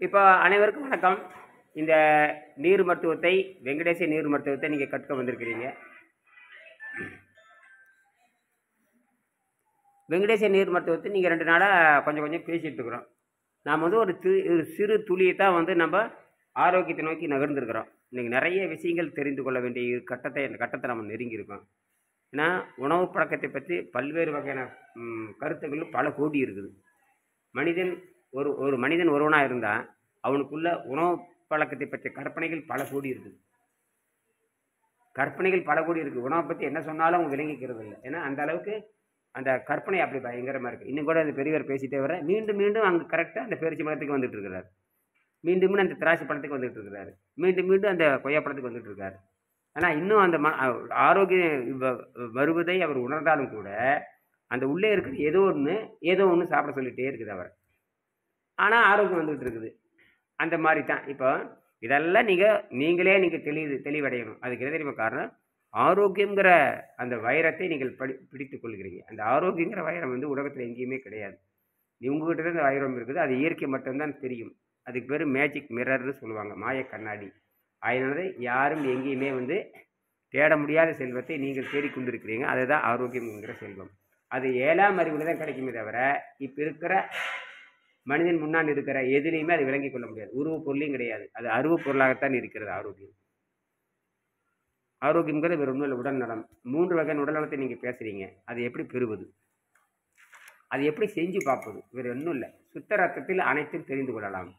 இப்போ அனைவருக்கும் வணக்கம். இந்த நீர் மருத்துவத்தை, வெங்கடேச நீர் மருத்துவத்தை நீங்கள் கற்க வந்திருக்கிறீங்க. வெங்கடேச நீர் மருத்துவத்தை நீங்கள் 2 நாளாக கொஞ்சம் கொஞ்சம் பேசிகிட்டு இருக்கிறோம். நாம் வந்து ஒரு சிறு துளியை தான் வந்து நம்ம ஆரோக்கியத்தை நோக்கி நகர்ந்துருக்கிறோம். இன்றைக்கி நிறைய விஷயங்கள் தெரிந்து கொள்ள வேண்டிய கட்டத்தை நம்ம நெருங்கியிருக்கோம். ஏன்னா உணவு பழக்கத்தை பற்றி பல்வேறு வகையான கருத்துக்கள் பல கோடி இருக்குது. மனிதன் ஒரு மனிதன் ஒருவனாக இருந்தால் அவனுக்குள்ள உணவு பழக்கத்தை பற்றிய கற்பனைகள் பல கோடி இருக்குது. உணவை பற்றி என்ன சொன்னாலும் அவங்க விளங்கிக்கிறது இல்லை. ஏன்னா அந்த அளவுக்கு அந்த கற்பனை அப்படி பயங்கரமாக இருக்குது. இன்னும் கூட அந்த பெரியவர் பேசிட்டே வர மீண்டும் மீண்டும் அங்கே கரெக்டாக அந்த பேரிச்சி பழத்துக்கு வந்துட்டு இருக்கிறார், மீண்டும் அந்த திராட்சை பழத்துக்கு வந்துட்டு இருக்கிறாரு, மீண்டும் அந்த கொய்யா பழத்துக்கு வந்துட்டு இருக்காரு. ஆனால் இன்னும் அந்த ஆரோக்கியம் வருவதை அவர் உணர்ந்தாலும் கூட அந்த உள்ளே இருக்கிற ஏதோ ஒன்று சாப்பிட சொல்லிகிட்டே இருக்குது அவர். ஆனால் ஆரோக்கியம் வந்துகிட்டு இருக்குது. அந்த மாதிரி தான் இப்போ இதெல்லாம் நீங்களே தெளிவடையணும். அதுக்கு என்ன தெரியுமா காரணம்? ஆரோக்கியங்கிற அந்த வைரத்தை நீங்கள் பிடித்து கொள்கிறீங்க. அந்த ஆரோக்கியங்கிற வைரம் வந்து உலகத்தில் எங்கேயுமே கிடையாது. உங்ககிட்ட தான் இந்த வைரம் இருக்குது. அது இயற்கை மட்டும்தான் தெரியும். அதுக்கு பேர் மேஜிக் மிரர்னு சொல்லுவாங்க, மாய கண்ணாடி. அதனால யாரும் எங்கேயுமே வந்து தேட முடியாத செல்வத்தை நீங்கள் தேடிக்கொண்டிருக்கிறீங்க. அதுதான் ஆரோக்கியம்ங்கிற செல்வம். அது 7ஆம் அறிவில் தான் கிடைக்குமே தவிர இப்போ இருக்கிற மனிதன் முன்னாடி இருக்கிற எதிலையுமே அது விளங்கிக் கொள்ள முடியாது. உருவ பொருளையும் கிடையாது. அது அருவ பொருளாகத்தான் இருக்கிறது ஆரோக்கியம். ஆரோக்கியங்கிறது வேறு ஒன்றும் இல்லை, உடல் நலம். 3 வகையான உடல் நலத்தை நீங்கள் பேசுகிறீங்க. அது எப்படி பெறுவது? அது எப்படி செஞ்சு பார்ப்பது? வேறு ஒன்றும் இல்லை. சுத்த ரத்தத்தில் அனைத்தும் தெரிந்து கொள்ளலாம்.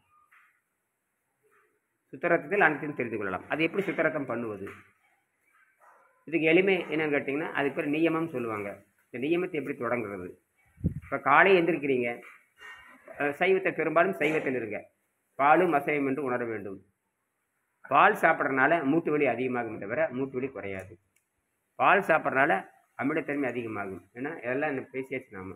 அது எப்படி சுத்த ரத்தம் பண்ணுவது? இதுக்கு எளிமை என்னன்னு கேட்டிங்கன்னா, அதுக்கு பேர் நியமம் சொல்லுவாங்க. இந்த நியமத்தை எப்படி தொடங்குறது? இப்போ காலை எந்திரிக்கிறீங்க, சைவத்தை பெரும்பாலும் சைவத்தில் இருங்க. பாலும் அசைவம் என்று உணர வேண்டும். பால் சாப்பிட்றதுனால மூட்டு வலி அதிகமாகும் தவிர மூட்டு வலி குறையாது. பால் சாப்பிட்றதுனால அமிலத்தன்மை அதிகமாகும். ஏன்னா இதெல்லாம் பேசியாச்சு நாம்.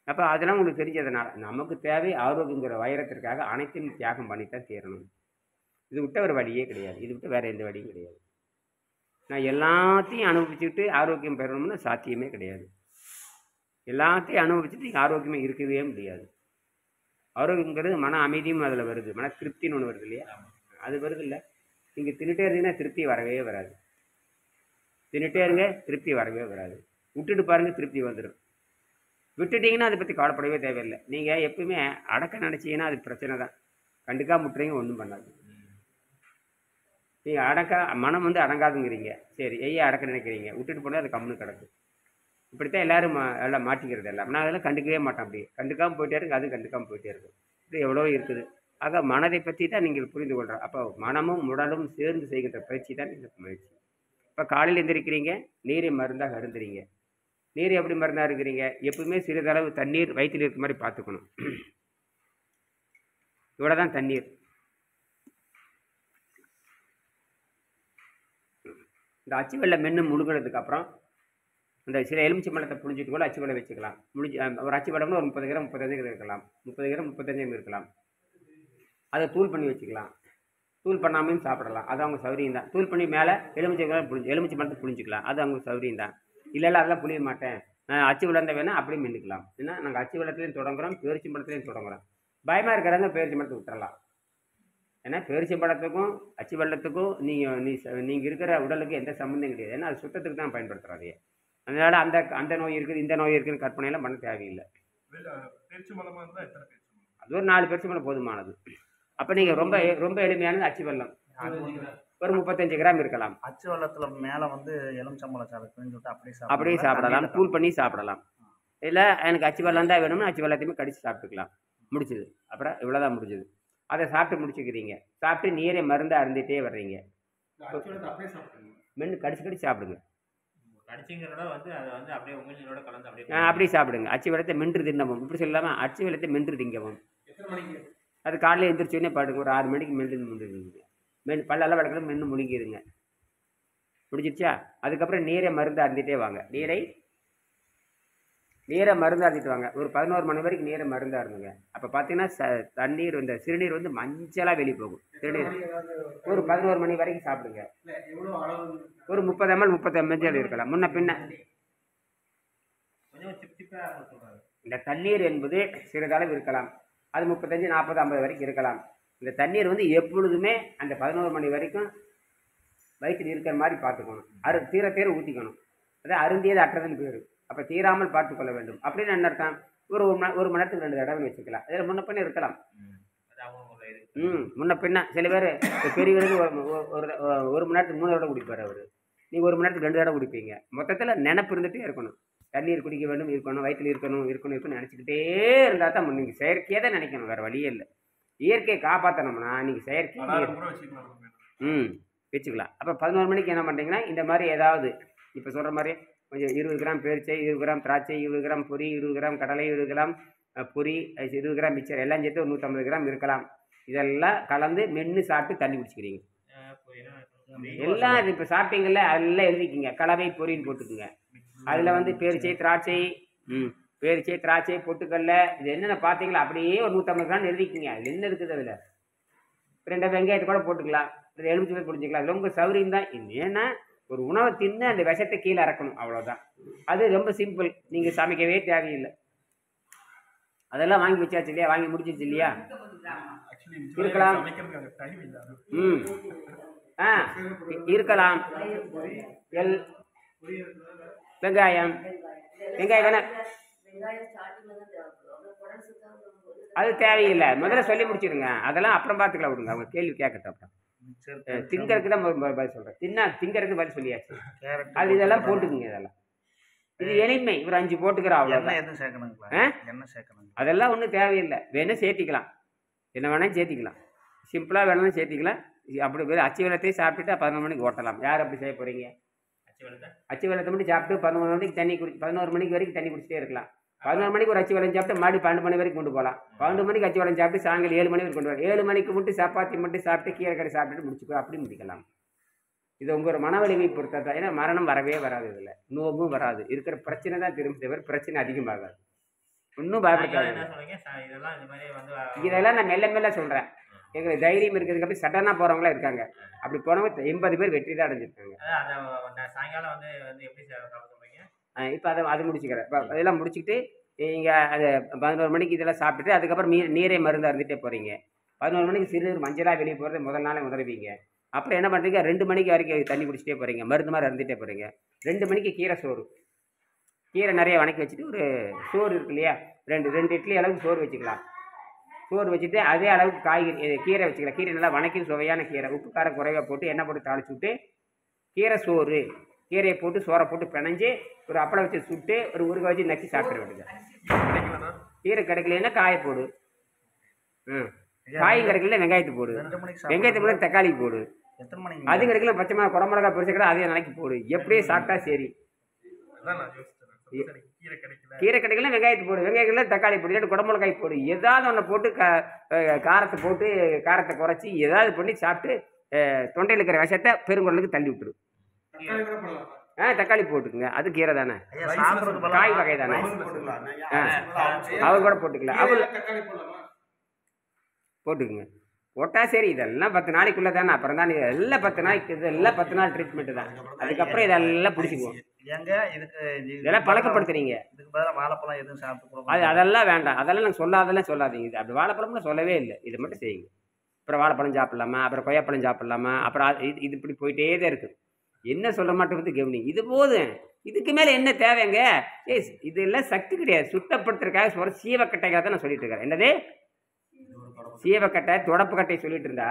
அப்போ அதெல்லாம் உங்களுக்கு தெரிஞ்சதுனால நமக்கு தேவை ஆரோக்கியங்கிற வைரத்திற்காக அனைத்தையும் தியாகம் பண்ணித்தான் தீரணும். இது விட்ட ஒரு வழியே கிடையாது. இது விட்டு வேறு எந்த வழியும் கிடையாது. நான் எல்லாத்தையும் அனுபவிச்சுட்டு ஆரோக்கியம் பெறணும்னு சாத்தியமே கிடையாது. எல்லாத்தையும் அனுபவிச்சுட்டு நீங்கள் ஆரோக்கியமே இருக்கவே முடியாது. ஆரோக்கியங்கிறது மன அமைதியும் அதில் வருது, மன திருப்தின்னு ஒன்று வருது இல்லையா? அது வருது இல்லை. நீங்கள் தின்னுட்டே இருந்தீங்கன்னா திருப்தி வரவே வராது. தின்னுட்டே இருங்க, திருப்தி வரவே வராது. விட்டுட்டு பாருங்கள், திருப்தி வந்துடும். விட்டுட்டிங்கன்னா அதை பற்றி கவலைப்படவே தேவையில்லை. நீங்கள் எப்பவுமே அடக்க நினச்சிங்கன்னா அது பிரச்சனை தான். கண்டுக்காம விட்டுறீங்க, ஒன்றும் பண்ணாது. நீங்கள் மனம் வந்து அடங்காதுங்கிறீங்க. சரி, அடக்க நினைக்கிறீங்க, விட்டுட்டு போனால் அது கம்முன்னு கிடக்கு. இப்படித்தான் எல்லாரும் எல்லாம் மாற்றிக்கிறது. எல்லாம் நான் அதெல்லாம் கண்டுக்கவே மாட்டேன். அப்படி கண்டுக்காமல் போயிட்டே இருக்கு, அதுவும் கண்டுக்காமல் போயிட்டே இருக்கும். இது எவ்வளோ இருக்குது. ஆக மனதை பற்றி தான் நீங்கள் புரிந்து கொள்கிற. அப்போ மனமும் உடலும் சேர்ந்து செய்கின்ற பயிற்சி தான் இந்த முயற்சி. இப்போ காலையில் எந்திரிக்கிறீங்க, நீரை மருந்தாக அருந்துறீங்க. நீர் எப்படி மருந்தாக இருக்கிறீங்க? எப்பவுமே சிறிதளவு தண்ணீர் வயிற்றில் இருக்கிற மாதிரி பார்த்துக்கணும். இவ்வளோ தான் தண்ணீர். இந்த அச்சு வெள்ளை மென்று முழுங்கினதுக்கு அப்புறம் இந்த சில எலுமிச்சை பழத்தை புழிஞ்சிட்டு கூட அச்சு வெள்ளை வச்சுக்கலாம். ஒரு அச்சு வெள்ளம்னு ஒரு 30 கிராம் 35 கிராம் இருக்கலாம், 30 கிராம் 35 இருக்கலாம். அதை தூள் பண்ணி வச்சுக்கலாம். தூள் பண்ணாமையும் சாப்பிடலாம், அது அவங்க சௌரியம் தான். தூள் பண்ணி மேலே எலுமிச்சை பழத்தை புழிஞ்சிக்கலாம், அது அவங்க சௌரியம் தான். இல்லை அதெல்லாம் புளிய மாட்டேன், அச்சு வெள்ளம் தான் வேணால் அப்படியே மென்னுக்கலாம். ஏன்னா நாங்கள் அச்சு வெள்ளத்துலேயும் தொடங்குறோம், பேரிச்சி பழத்துலேயும் தொடங்குறோம். பயமாக இருக்கிறாங்க, பேரிச்சி பழத்தை விட்டுறலாம். ஏன்னா பேரிச்சி பழத்துக்கும் அச்சு வெள்ளத்துக்கும் நீங்கள் இருக்கிற உடலுக்கு எந்த சம்மந்தம் கிடையாது. ஏன்னா அது சுத்தத்துக்கு தான் பயன்படுத்துகிறாங்க. அதனால் அந்த நோய் இருக்குது, இந்த நோய் இருக்குதுன்னு கற்பனையெல்லாம் பண்ண தேவையில்லை. அது ஒரு 4 பேரிச்சி பழம் போதுமானது. அப்போ நீங்கள் ரொம்ப ரொம்ப எளிமையானது அச்சு வெள்ளம். ஒரு 35 கிராம் இருக்கலாம். அச்சு வெள்ளத்தில் மேலே வந்து எலுமிச்சம்பழம் சாப்பிட்டு அப்படியே சாப்பிடலாம், தூள் பண்ணி சாப்பிடலாம். இல்லை எனக்கு அச்சு வெள்ளம் தான் வேணும்னு அச்சு வெள்ளத்தையுமே கடிச்சு சாப்பிட்டுக்கலாம். முடிச்சுது. அப்புறம் இவ்வளோதான் முடிஞ்சுது. அதை சாப்பிட்டு முடிச்சுக்கிறீங்க. சாப்பிட்டு நீரை மருந்து அருந்திட்டே வர்றீங்க. மென்று கடிச்சு சாப்பிடுங்க. அப்படியே சாப்பிடுங்க. அச்சு வெள்ளத்தை மென்று தின்னவும், இப்படி சொல்லலாமா? அச்சு வெள்ளத்தை மென்று திங்கவும். அது காலையில் எழுந்திரிச்சோடனே பாடுங்க. ஒரு 6 மணிக்கு மென்று பல்லெல்லாம் வளர்க்கணும், மென்று முழுங்கிடுங்க. முடிஞ்சிருச்சா? அதுக்கப்புறம் நீரை மருந்து அருந்திட்டே வாங்க. நீரை மருந்து அருந்திட்டு வாங்க. ஒரு 11 மணி வரைக்கும் நீரை மருந்து அருந்துங்க. அப்போ பார்த்தீங்கன்னா தண்ணீர் இந்த சிறுநீர் வந்து மஞ்சளாக வெளியே போகும். சிறுநீர் ஒரு 11 மணி வரைக்கும் சாப்பிடுங்க. ஒரு 30 ml 30 ml இருக்கலாம், முன்ன பின்ன. இந்த தண்ணீர் என்பது சிறிதளவு இருக்கலாம். அது 35, 40, 50 வரைக்கும் இருக்கலாம். இந்த தண்ணீர் வந்து எப்பொழுதுமே அந்த 11 மணி வரைக்கும் வயிற்றில் இருக்கிற மாதிரி பார்த்துக்கணும். தீர தீர ஊற்றிக்கணும். அதான் அருந்தியது அற்றதுன்னு பேர். அப்போ தீராமல் பார்த்துக்கொள்ள வேண்டும் அப்படின்னு என்ன அர்த்தம்? ஒரு மணி நேரத்துக்கு 2 தடவை வச்சுக்கலாம். இதில் முன்ன பின்ன இருக்கலாம். முன்ன பின்ன சில பேர் பெரியவருக்கு ஒரு மணி நேரத்துக்கு 3 தடவை குடிப்பார் அவர். நீங்கள் 1 மணி நேரத்துக்கு 2 தடவை குடிப்பீங்க. மொத்தத்தில் நினப்பு இருந்துகிட்டே இருக்கணும். தண்ணீர் குடிக்க வேண்டும், இருக்கணும், வயிற்றில் இருக்கணும் நினச்சிக்கிட்டே இருந்தால் தான் நீங்கள் செயற்கையாக தான் நினைக்கணும், வேறு வழியே இல்லை. இயற்கையை காப்பாற்றணும்னா நீங்கள் செயற்கை வச்சுக்கலாம். அப்போ 11 மணிக்கு என்ன பண்ணுறீங்கன்னா இந்த மாதிரி ஏதாவது இப்போ சொல்கிற மாதிரி கொஞ்சம் 20 கிராம் பேரிச்சை, 20 கிராம் திராட்சை, 20 கிராம் பொரி, 20 கிராம் கடலை, 20 கிராம் பொரி, 20 கிராம் மிச்சர் எல்லாம் சேர்த்து ஒரு 150 கிராம் இருக்கலாம். இதெல்லாம் கலந்து மென்று சாப்பிட்டு தண்ணி குடிச்சிக்கிறீங்க. எல்லாம் இது இப்போ சாப்பிட்டீங்கல்ல அதெல்லாம் எழுதிக்கிங்க. கலவை பொரின்னு போட்டுக்குங்க. அதில் வந்து பேரிச்சை, திராட்சை, பேரிச்சை, திராட்சை, பொட்டுக்கல்ல இது என்னென்ன பார்த்தீங்களா அப்படியே ஒரு 150 கிராம் எழுதிக்கிங்க. அது என்ன இருக்குது அதில் 2 வெங்காயத்தை கூட போட்டுக்கலாம், 2 எலுமிச்சை பிடிச்சிக்கலாம். அது ரொம்ப சௌரியம் தான். ஏன்னா ஒரு உணவை தின்னு அந்த விஷத்தை கீழே இறக்கணும், அவ்வளோதான். அது ரொம்ப சிம்பிள். நீங்கள் சமைக்கவே தேவையில்லை. அதெல்லாம் வாங்கி வச்சாச்சு இல்லையா, வாங்கி முடிச்சிச்சு இல்லையா, இருக்கலாம். இருக்கலாம். வெங்காயம் வேணா அது தேவையில்லை. முதல்ல சொல்லி முடிச்சிடுங்க. அதெல்லாம் அப்புறம் பார்த்துக்கலாம் விடுங்க. அவங்க கேள்வி கேட்கட்டும். அப்புறம் திங்கறதுக்கு தான் பதில் சொல்கிறேன். திங்கறதுக்கு பதில் சொல்லியாச்சு. அது இதெல்லாம் போட்டுக்குங்க. இதெல்லாம் இது எளிமை. ஒரு 5 போட்டுக்கிறோம், அவ்வளோ. அதெல்லாம் ஒன்றும் தேவையில்லை. வேணா சேர்த்திக்கலாம், என்ன வேணாலும் சேர்த்திக்கலாம். சிம்பிளாக வேணாலும் சேர்த்திக்கலாம். அப்படி அச்சு வெள்ளத்தையும் சாப்பிட்டுட்டு 11 மணிக்கு ஓட்டலாம். யார் அப்படி செய்ய போகிறீங்க? அச்சு வெள்ளத்தை மட்டும் சாப்பிட்டு 11 மணிக்கு தண்ணி 11 மணிக்கு வரைக்கும் தண்ணி குடிச்சிட்டே இருக்கலாம். 11 மணிக்கு ஒரு அச்சு வெள்ளம் சாப்பிட்டு மறுபடியும் 12 மணி வரைக்கும் கொண்டு போகலாம். 12 மணிக்கு அச்சு வெள்ளம் சாப்பிட்டு சாயங்காலம் 7 மணி வரைக்கும் கொண்டு வரலாம். 7 மணிக்கு மட்டும் சப்பாத்தி மட்டும் சாப்பிட்டு கீரை கறி சாப்பிட்டுட்டு முடிச்சுக்கோ, அப்படி முடிக்கலாம். இது உங்களோட மன வலிமை பொறுத்தா. ஏன்னா மரணம் வரவே வராது, இதில் நோவும் வராது. இருக்கிற பிரச்சனை தான் திரும்ப தவிர பிரச்சனை அதிகமாகாது. ஒன்றும் பயப்படாது. இதெல்லாம் நான் மெல்ல மெல்ல சொல்கிறேன். எங்களுக்கு தைரியம் இருக்கிறதுக்கு அப்படி சடனாக போகிறவங்களாம் இருக்காங்க. அப்படி போனவங்க 80 பேர் வெற்றி தான் அடைஞ்சிருக்காங்க. இப்போ அது முடிச்சுக்கிறேன். இப்போ அதெல்லாம் முடிச்சுக்கிட்டு நீங்கள் அது 11 மணிக்கு இதெல்லாம் சாப்பிட்டுட்டு அதுக்கப்புறம் நீரே மருந்து அருந்துகிட்டே போகிறீங்க. 11 மணிக்கு சிறு மஞ்சளாக வெளியே போகிறது முதல் நாளே உதறுவீங்க. அப்புறம் என்ன பண்ணுறீங்க, 2 மணிக்கு வரைக்கும் தண்ணி குடிச்சிட்டே போகிறீங்க, மருந்து மாதிரி அருந்துகிட்டே போகிறீங்க. 2 மணிக்கு கீரை சோறு, கீரை நிறைய வணக்கி வச்சுட்டு ஒரு சோறு இருக்கு இல்லையா, 2 இட்லி அளவுக்கு சோறு வச்சுக்கலாம். சோறு வச்சுட்டு அதே அளவுக்கு காய்கறி கீரை வச்சுக்கலாம். கீரை நல்லா வணக்கி சுவையான கீரை உப்பு காரம் குறைவாக போட்டு எண்ணெய் போட்டு தாளிச்சு விட்டு கீரை சோறு, கீரையை போட்டு சோறை போட்டு பிணைஞ்சு ஒரு அப்பளம் வச்சு சுட்டு ஒரு உருகை வச்சு நக்கி சாப்பிட வேண்டியது. கீரை கிடைக்கலன்னா காயை போடு, காயும் கிடைக்கல வெங்காயத்தை போடு, வெங்காயத்தை போட தக்காளி போடு, அது கிடைக்கல பச்சை மிளகா குடமிளகா பொரிச்சக்கடை அதையும் நாளைக்கு போடு. எப்படியே சாப்பிட்டா சரி. கீரை கிடைக்கல வெங்காயத்தை போடு, வெங்காயத்தில் தக்காளி போடு, இல்லாட்டி குடமிளகாய் போடு. ஏதாவது ஒன்றை போட்டு காரத்தை போட்டு காரத்தை குறைச்சி ஏதாவது பண்ணி சாப்பிட்டு தொண்டையில் இருக்கிற விஷத்தை பெருங்குடலுக்கு தள்ளி விட்டுரு. தக்காளி போட்டுக்குங்க, அது கீரை தானே, காய் வகை தானே, அவர் கூட போட்டுக்கலாம். அவர் போட்டுக்குங்க, போட்டா சரி. இதெல்லாம் 10 நாளைக்குள்ளே தானே. அப்புறம் தான் எல்லாம் 10 நாளைக்கு, இதெல்லாம் 10 நாள் ட்ரீட்மெண்ட்டு தான். அதுக்கப்புறம் இதெல்லாம் பிடிச்சிக்குவோம். இதெல்லாம் பழக்கப்படுத்துறீங்க. வாழைப்பழம் எதுவும் சாப்பிட்டு அதெல்லாம் வேண்டாம். அதெல்லாம் நான் சொல்லாதீங்க. இது அப்படி வாழைப்பழம்னு சொல்லவே இல்லை. இதை மட்டும் செய்யுங்க. அப்புறம் வாழைப்பழம் சாப்பிட்லாமா, அப்புறம் கொய்யாப்பழம் சாப்பிட்லாமா, அப்புறம் இது இப்படி போயிட்டே தான் இருக்குது. என்ன சொல்ல மாட்டேங்குது கவனி. இது போதும், இதுக்கு மேலே என்ன தேவைங்க? இதெல்லாம் சக்தி கிடையாது. சுத்தப்படுத்துறதுக்காக சொல்ற சீவக்கட்டைக்காக தான் நான் சொல்லிட்டு இருக்கேன். என்னது சீவக்கட்டை, தொடப்பு கட்டையை சொல்லிட்டு இருந்தா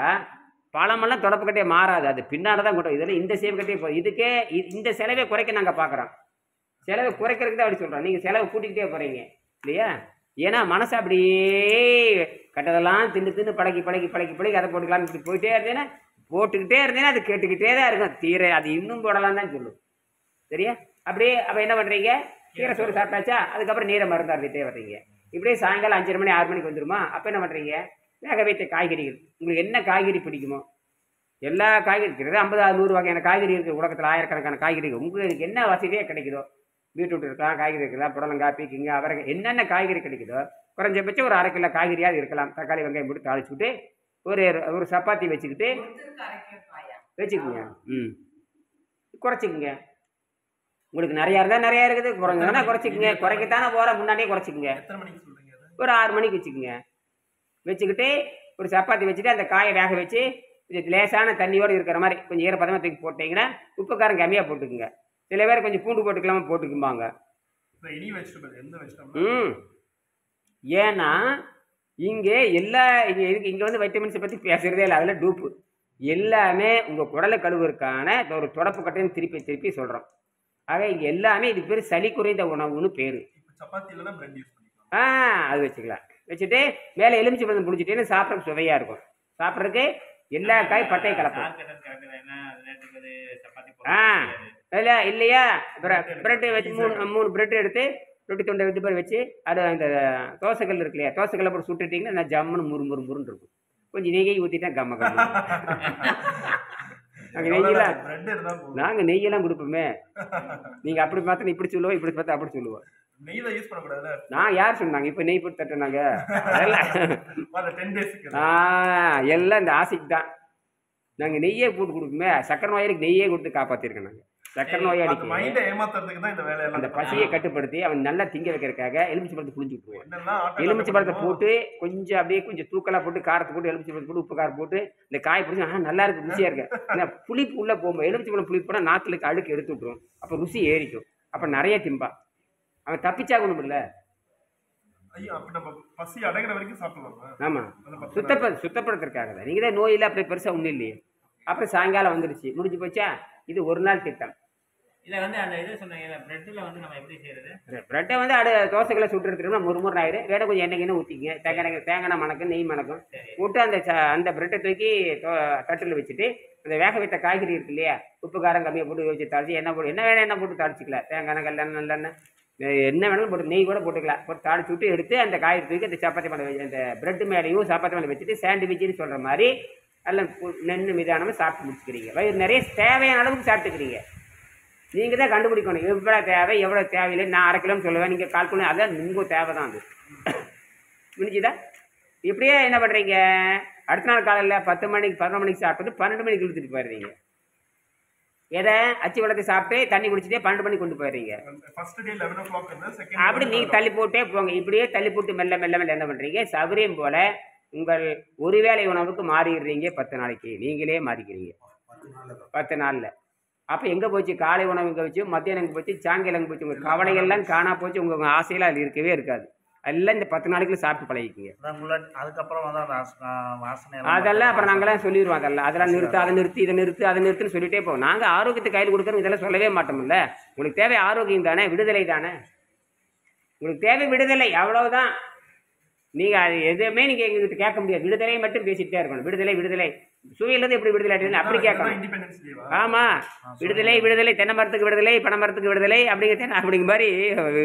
பழமெல்லாம் தொடப்பு கட்டையை மாறாது, அது பின்னாடி தான் கொண்டு. இதெல்லாம் இந்த சீவக்கட்டையை போதும். இதுக்கே இந்த செலவை குறைக்க நாங்கள் பார்க்குறோம். செலவை குறைக்கிறதுக்கு தான் அப்படி சொல்கிறோம். நீங்கள் செலவை கூட்டிக்கிட்டே போகிறீங்க இல்லையா? ஏன்னா மனசு அப்படியே கட்டதெல்லாம் தின்னு பழக்கி அதை போட்டுக்கலாம்னு இப்படி போட்டுக்கிட்டே இருந்தேன்னா அது கேட்டுக்கிட்டே தான் இருக்கும். தீரை அது இன்னும் போடலாம் தான் சொல்லும். சரியா? அப்படியே அப்போ என்ன பண்ணுறீங்க, கீரை சோறு சாப்பிட்டாச்சா, அதுக்கப்புறம் நீரை மருந்து அறுத்துட்டே வர்றீங்க. இப்படியே சாயங்காலம் 5:30 மணி 6 மணிக்கு வந்துடுமா, அப்போ என்ன பண்ணுறீங்க, வேக வைத்த காய்கறிகள், உங்களுக்கு என்ன காய்கறி பிடிக்குமோ எல்லா காய்கறி இருக்கிறது 50-100 வகையான காய்கறி இருக்குது. உலகத்தில் ஆயிரக்கணக்கான காய்கறிகள் உங்களுக்கு என்ன வசதியாக கிடைக்குதோ, பீட்ரூட் இருக்கலாம், காய்கறி இருக்கலாம், புடலங்காய், பீக்கிங்க, அவரை என்னென்ன காய்கறி கிடைக்குதோ குறைஞ்சபட்சம் ஒரு 1/2 கிலோ காய்கறியாவது இருக்கலாம். தக்காளி வெங்காயம் போட்டு தாளிச்சுட்டு ஒரு சப்பாத்தி வச்சுக்குங்க. குறைச்சிக்குங்க. உங்களுக்கு நிறையா இருந்தால் நிறையா இருக்குது, குறைஞ்சதுன்னா குறைச்சிக்குங்க. குறைக்கத்தானே போகிற முன்னாடியே குறைச்சிக்குங்க. ஒரு 6 மணிக்கு வச்சுக்கோங்க. வச்சுக்கிட்டு ஒரு சப்பாத்தி வச்சுட்டு அந்த காயை வேக வச்சு கொஞ்சம் லேசான தண்ணியோடு இருக்கிற மாதிரி கொஞ்சம் ஈரப்பதமாக தூக்கி போட்டிங்கன்னா உப்பு காரம் கம்மியாக போட்டுக்குங்க. சில பேர் கொஞ்சம் பூண்டு போட்டுக்கலாமா போட்டுக்கும்பாங்க. ஏன்னா இங்கே எல்லா இங்கே வந்து வைட்டமின்ஸை பற்றி பேசுகிறதே இல்லை, அதில் டூப்பு எல்லாமே உங்கள் குடலை கழுவுறதுக்கான ஒரு தொடப்பு கட்டைன்னு திருப்பி திருப்பி சொல்கிறோம். ஆக இங்கே எல்லாமே இது பேர் சளி குறைந்த உணவுன்னு பேர். அது வச்சுக்கலாம். வச்சுட்டு மேலே எலுமிச்சை பழம் பிடிச்சிட்டேன்னு சாப்பிட்றதுக்கு சுவையாக இருக்கும். சாப்பிட்றதுக்கு எல்லா காய் பட்டையை கலப்போம். இல்லை இல்லையா பிரெட்டு வச்சு மூணு பிரெட்டு எடுத்து ரொட்டி தொண்டை வச்சு பேர் வச்சு அது அந்த தோசைக்கல் இருக்கு இல்லையா, தோசைக்கல்ல போட்டு சுட்டுட்டிங்கன்னா நான் ஜம்முன்னு முறுமுறுன்னு இருக்கும். கொஞ்சம் நெய்யை ஊற்றிட்டேன் கம்ம கம்ம. நாங்கள் நெய்யெல்லாம் கொடுப்போமே. நீங்கள் அப்படி பார்த்தா இப்படி சொல்லுவோம், இப்படி பார்த்தா அப்படி சொல்லுவோம். நான் யார் சொன்னாங்க இப்போ நெய் போட்டு தட்டுனாங்க? எல்லாம் இந்த ஆசைக்கு தான். நாங்கள் நெய்யே போட்டு கொடுப்போமே. சக்கரை நோயாளிக்கு நெய்யே கொடுத்து காப்பாற்றிருக்கோம். நாங்கள் சக்கரை நோயாளிக்கு அந்த பசியை கட்டுப்படுத்தி அவன் நல்லா திங்க வைக்கிறதுக்காக எலுமிச்சை பழத்தை புளிஞ்சு விட்டுருவோம். எலுமிச்சை பழத்தை போட்டு கொஞ்சம் அப்படியே கொஞ்சம் தூக்கலாக போட்டு காரத்தை போட்டு எலுமிச்சை பழத்தை போட்டு உப்பு காரம் போட்டு இந்த காய் பிடிச்சி நல்லா இருக்கு, ருசியாக இருக்கு. ஏன்னா புளிப்பு உள்ளே போகும்போது எலுமிச்சை பழம் புளிப்பு போனால் நாக்கிலுக்கு அழுக்கு எடுத்து விட்டுரும். அப்போ ருசி ஏறிக்கும். அப்போ நிறைய திம்பா. அவன் தப்பிச்சா ஒன்றும் இல்லை. ஆமாம், சுத்தப்படுத்துறதுக்காக தான். நீங்கள் தான் நோயில் அப்படி பெருசாக ஒன்றும் இல்லையே. அப்புறம் சாயங்காலம் வந்துடுச்சு, முடிஞ்சு போச்சா. இது ஒரு நாள் திட்டம். இதை வந்து அந்த இது சொன்னீங்க பிரெட்டில் வந்து நம்ம எப்படி செய்யறது? பிரெட்டை வந்து தோசைகளை சுட்டு எடுத்துட்டோம்னா முறுமுறு ஆயிரும். வேட கொஞ்சம் எண்ணெய்ன்னு ஊற்றிங்க. தேங்காய் மணக்கும் நெய் மணக்கும் விட்டு அந்த பிரெட்டை தூக்கி தட்டில் வச்சுட்டு அந்த வேக வைத்த காய்கறி இருக்கு இல்லையா, உப்பு காரம் கம்மியாக போட்டு வச்சு தாளிச்சு எண்ணெய் போட்டு என்ன வேணும் எண்ணெய் போட்டு தாளிச்சிக்கலாம். தேங்காய் கல்லெண்ணெய் நல்லெண்ணெய் என்ன வேணாலும் போட்டு நெய் கூட போட்டுக்கலாம். போட்டு தாளிச்சு விட்டு எடுத்து அந்த காய்கறி தூக்கி அந்த சப்பாத்தி மேலே வச்சு அந்த பிரெட்டு மேலேயும் சப்பாத்தி மேலே வச்சுட்டு சாண்ட்விச்சுன்னு சொல்கிற மாதிரி எல்லாம் நென்று மீதானமாக சாப்பிட்டு முடிச்சுக்கிறீங்க. வயிறு நிறைய தேவையான அளவுக்கு சாப்பிட்டுக்கிறீங்க. நீங்கள் தான் கண்டுபிடிக்கணும் எவ்வளோ தேவை எவ்வளோ தேவையில்லை. நான் அரை கிலோன்னு சொல்லுவேன், நீங்கள் கால் கிலோ. அதான் உங்கள் தேவை தான் அது. முடிஞ்சுதா? இப்படியே என்ன பண்ணுறீங்க, அடுத்த நாள் காலையில் 10 மணிக்கு 11 மணிக்கு சாப்பிட்டு 12 மணிக்கு இழுத்துட்டு போயிடுறீங்க. எதை அச்சு வளர்த்து சாப்பிட்டு தண்ணி குடிச்சிட்டே 12 மணிக்கு கொண்டு போயிடுறீங்க. அப்படி நீங்கள் தள்ளி போட்டே போங்க. இப்படியே தள்ளி போட்டு மெல்ல மெல்ல மெல்ல என்ன பண்ணுறீங்க, சௌகரியம் போல் உங்கள் ஒருவேளை உணவுக்கு மாறிடுறீங்க. 10 நாளைக்கு நீங்களே மாறிக்கிறீங்க 10 நாளில். அப்போ எங்கே போச்சு காலை உணவு, எங்கே போச்சு மத்தியானம், எங்கே போச்சு சாயங்காலம், எங்கே போச்சு, உங்கள் கவலைகள்லாம் காணா போச்சு. உங்கள் ஆசையெல்லாம் அது இருக்கவே இருக்காது. எல்லாம் இந்த 10 நாளைக்குள்ள சாப்பிட்டு பழகிக்கிங்க. அதெல்லாம் அப்புறம் நாங்களாம் சொல்லிடுவோம். அதெல்லாம் நிறுத்து, அதை நிறுத்தி, இதை நிறுத்து, அதை நிறுத்துன்னு சொல்லிட்டே போவோம். நாங்கள் ஆரோக்கியத்தை கையில் கொடுக்குறோம். இதெல்லாம் சொல்லவே மாட்டோம்ல. உங்களுக்கு தேவை ஆரோக்கியம் தானே, விடுதலை தானே. உங்களுக்கு தேவை விடுதலை, அவ்வளவுதான். நீங்கள் அது எதுவுமே நீங்கள் எங்ககிட்ட கேட்க முடியாது. விடுதலை மட்டும் பேசிகிட்டே இருக்கணும். விடுதலை விடுதலை சுவையிலேருந்து எப்படி விடுதலை அப்படி கேட்கணும். ஆமாம், விடுதலை விடுதலை, தென்னை மரத்துக்கு விடுதலை, பனை மரத்துக்கு விடுதலை அப்படிங்கிற மாதிரி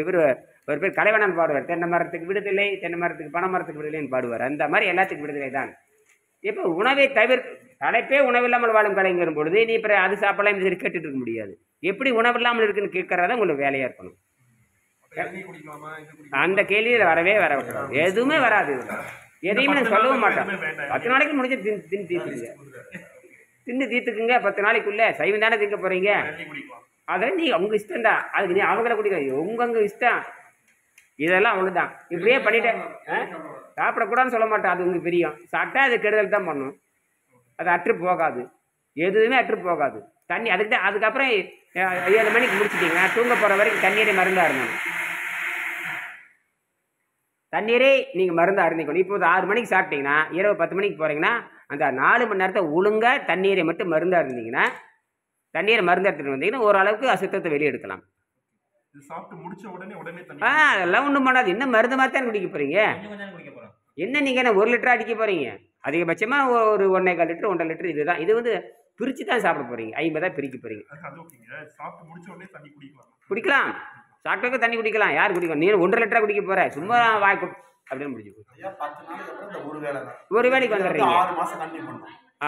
இவர் ஒரு பேர் கலைவண்ணன் பாடுவார். தென்னை மரத்துக்கு விடுதலை, தென்னை மரத்துக்கு பனை மரத்துக்கு விடுதலைன்னு பாடுவார். அந்த மாதிரி எல்லாத்துக்கும் விடுதலை தான். இப்போ உணவை தலைப்பே உணவில்லாமல் வாழும் கலைங்கிற பொழுது நீ இப்போ அது சாப்பிடலாம் இந்த கேட்டுட்டு இருக்க முடியாது. எப்படி உணவில்லாமல் இருக்குன்னு கேட்கறதா உங்களுக்கு வேலையாக இருக்கணும். அந்த கேள்வியில் வரவே வரக்கூடாது. எதுவுமே வராது. எதையுமே நான் சொல்லவும் மாட்டோம். 10 நாளைக்கு முடிஞ்ச தின்னு தீர்த்துக்குங்க. தின்னு தீர்த்துக்குங்க. 10 நாளைக்குள்ளே சைவம் தானே திங்க போகிறீங்க. அதை நீ உங்கள் இஷ்டம் தான். அதுக்கு நீ அவங்கள குடிக்க உங்க இஷ்டம். இதெல்லாம் அவ்வளோதான். இப்படியே பண்ணிட்டேன். சாப்பிடக்கூடாதுன்னு சொல்ல மாட்டேன். அது உங்களுக்கு தெரியும். சாப்பிட்டா அது கெடுதல் தான் பண்ணும். அது அற்று போகாது. எதுவுமே அற்று போகாது. தண்ணி அதுக்கு தான். அதுக்கப்புறம் 7 மணிக்கு முடிச்சிட்டிங்கன்னா தூங்க போகிற வரைக்கும் தண்ணீரை மருந்தாக இருந்தோம். தண்ணீரே நீங்கள் மருந்து அருந்திக்கணும். இப்போது 6 மணிக்கு சாப்பிட்டீங்கன்னா இரவு 10 மணிக்கு போகிறீங்கன்னா அந்த 4 மணி நேரத்தை ஒழுங்காக தண்ணீரை மட்டும் மருந்தாக இருந்தீங்கன்னா, தண்ணீரை மருந்து எடுத்துகிட்டு வந்தீங்கன்னா ஓரளவுக்கு அசுத்தத்தை வெளியே எடுக்கலாம். அதெல்லாம் ஒன்றும் பண்ணாது. இன்னும் மருந்து மாதிரி தான் குடிக்க போகிறீங்க. என்ன நீங்கள் என்ன 1 லிட்டர் அடிக்க போகிறீங்க? அதிகபட்சமாக ஒரு 1.25 லிட்டர் 1.5 லிட்டர். இதுதான். இது வந்து பிரித்து தான் சாப்பிட போகிறீங்க. 50 பிரிக்க போகிறீங்க. குடிக்கலாம். சாப்பிட்டதுக்கு தண்ணி குடிக்கலாம். யார் குடிக்கணும்? நீ 1.5 லிட்டராக குடிக்க போகிற? சும்மா வாய் அப்படின்னு முடிஞ்சு ஒரு வேலைக்கு வந்துடுறீங்க.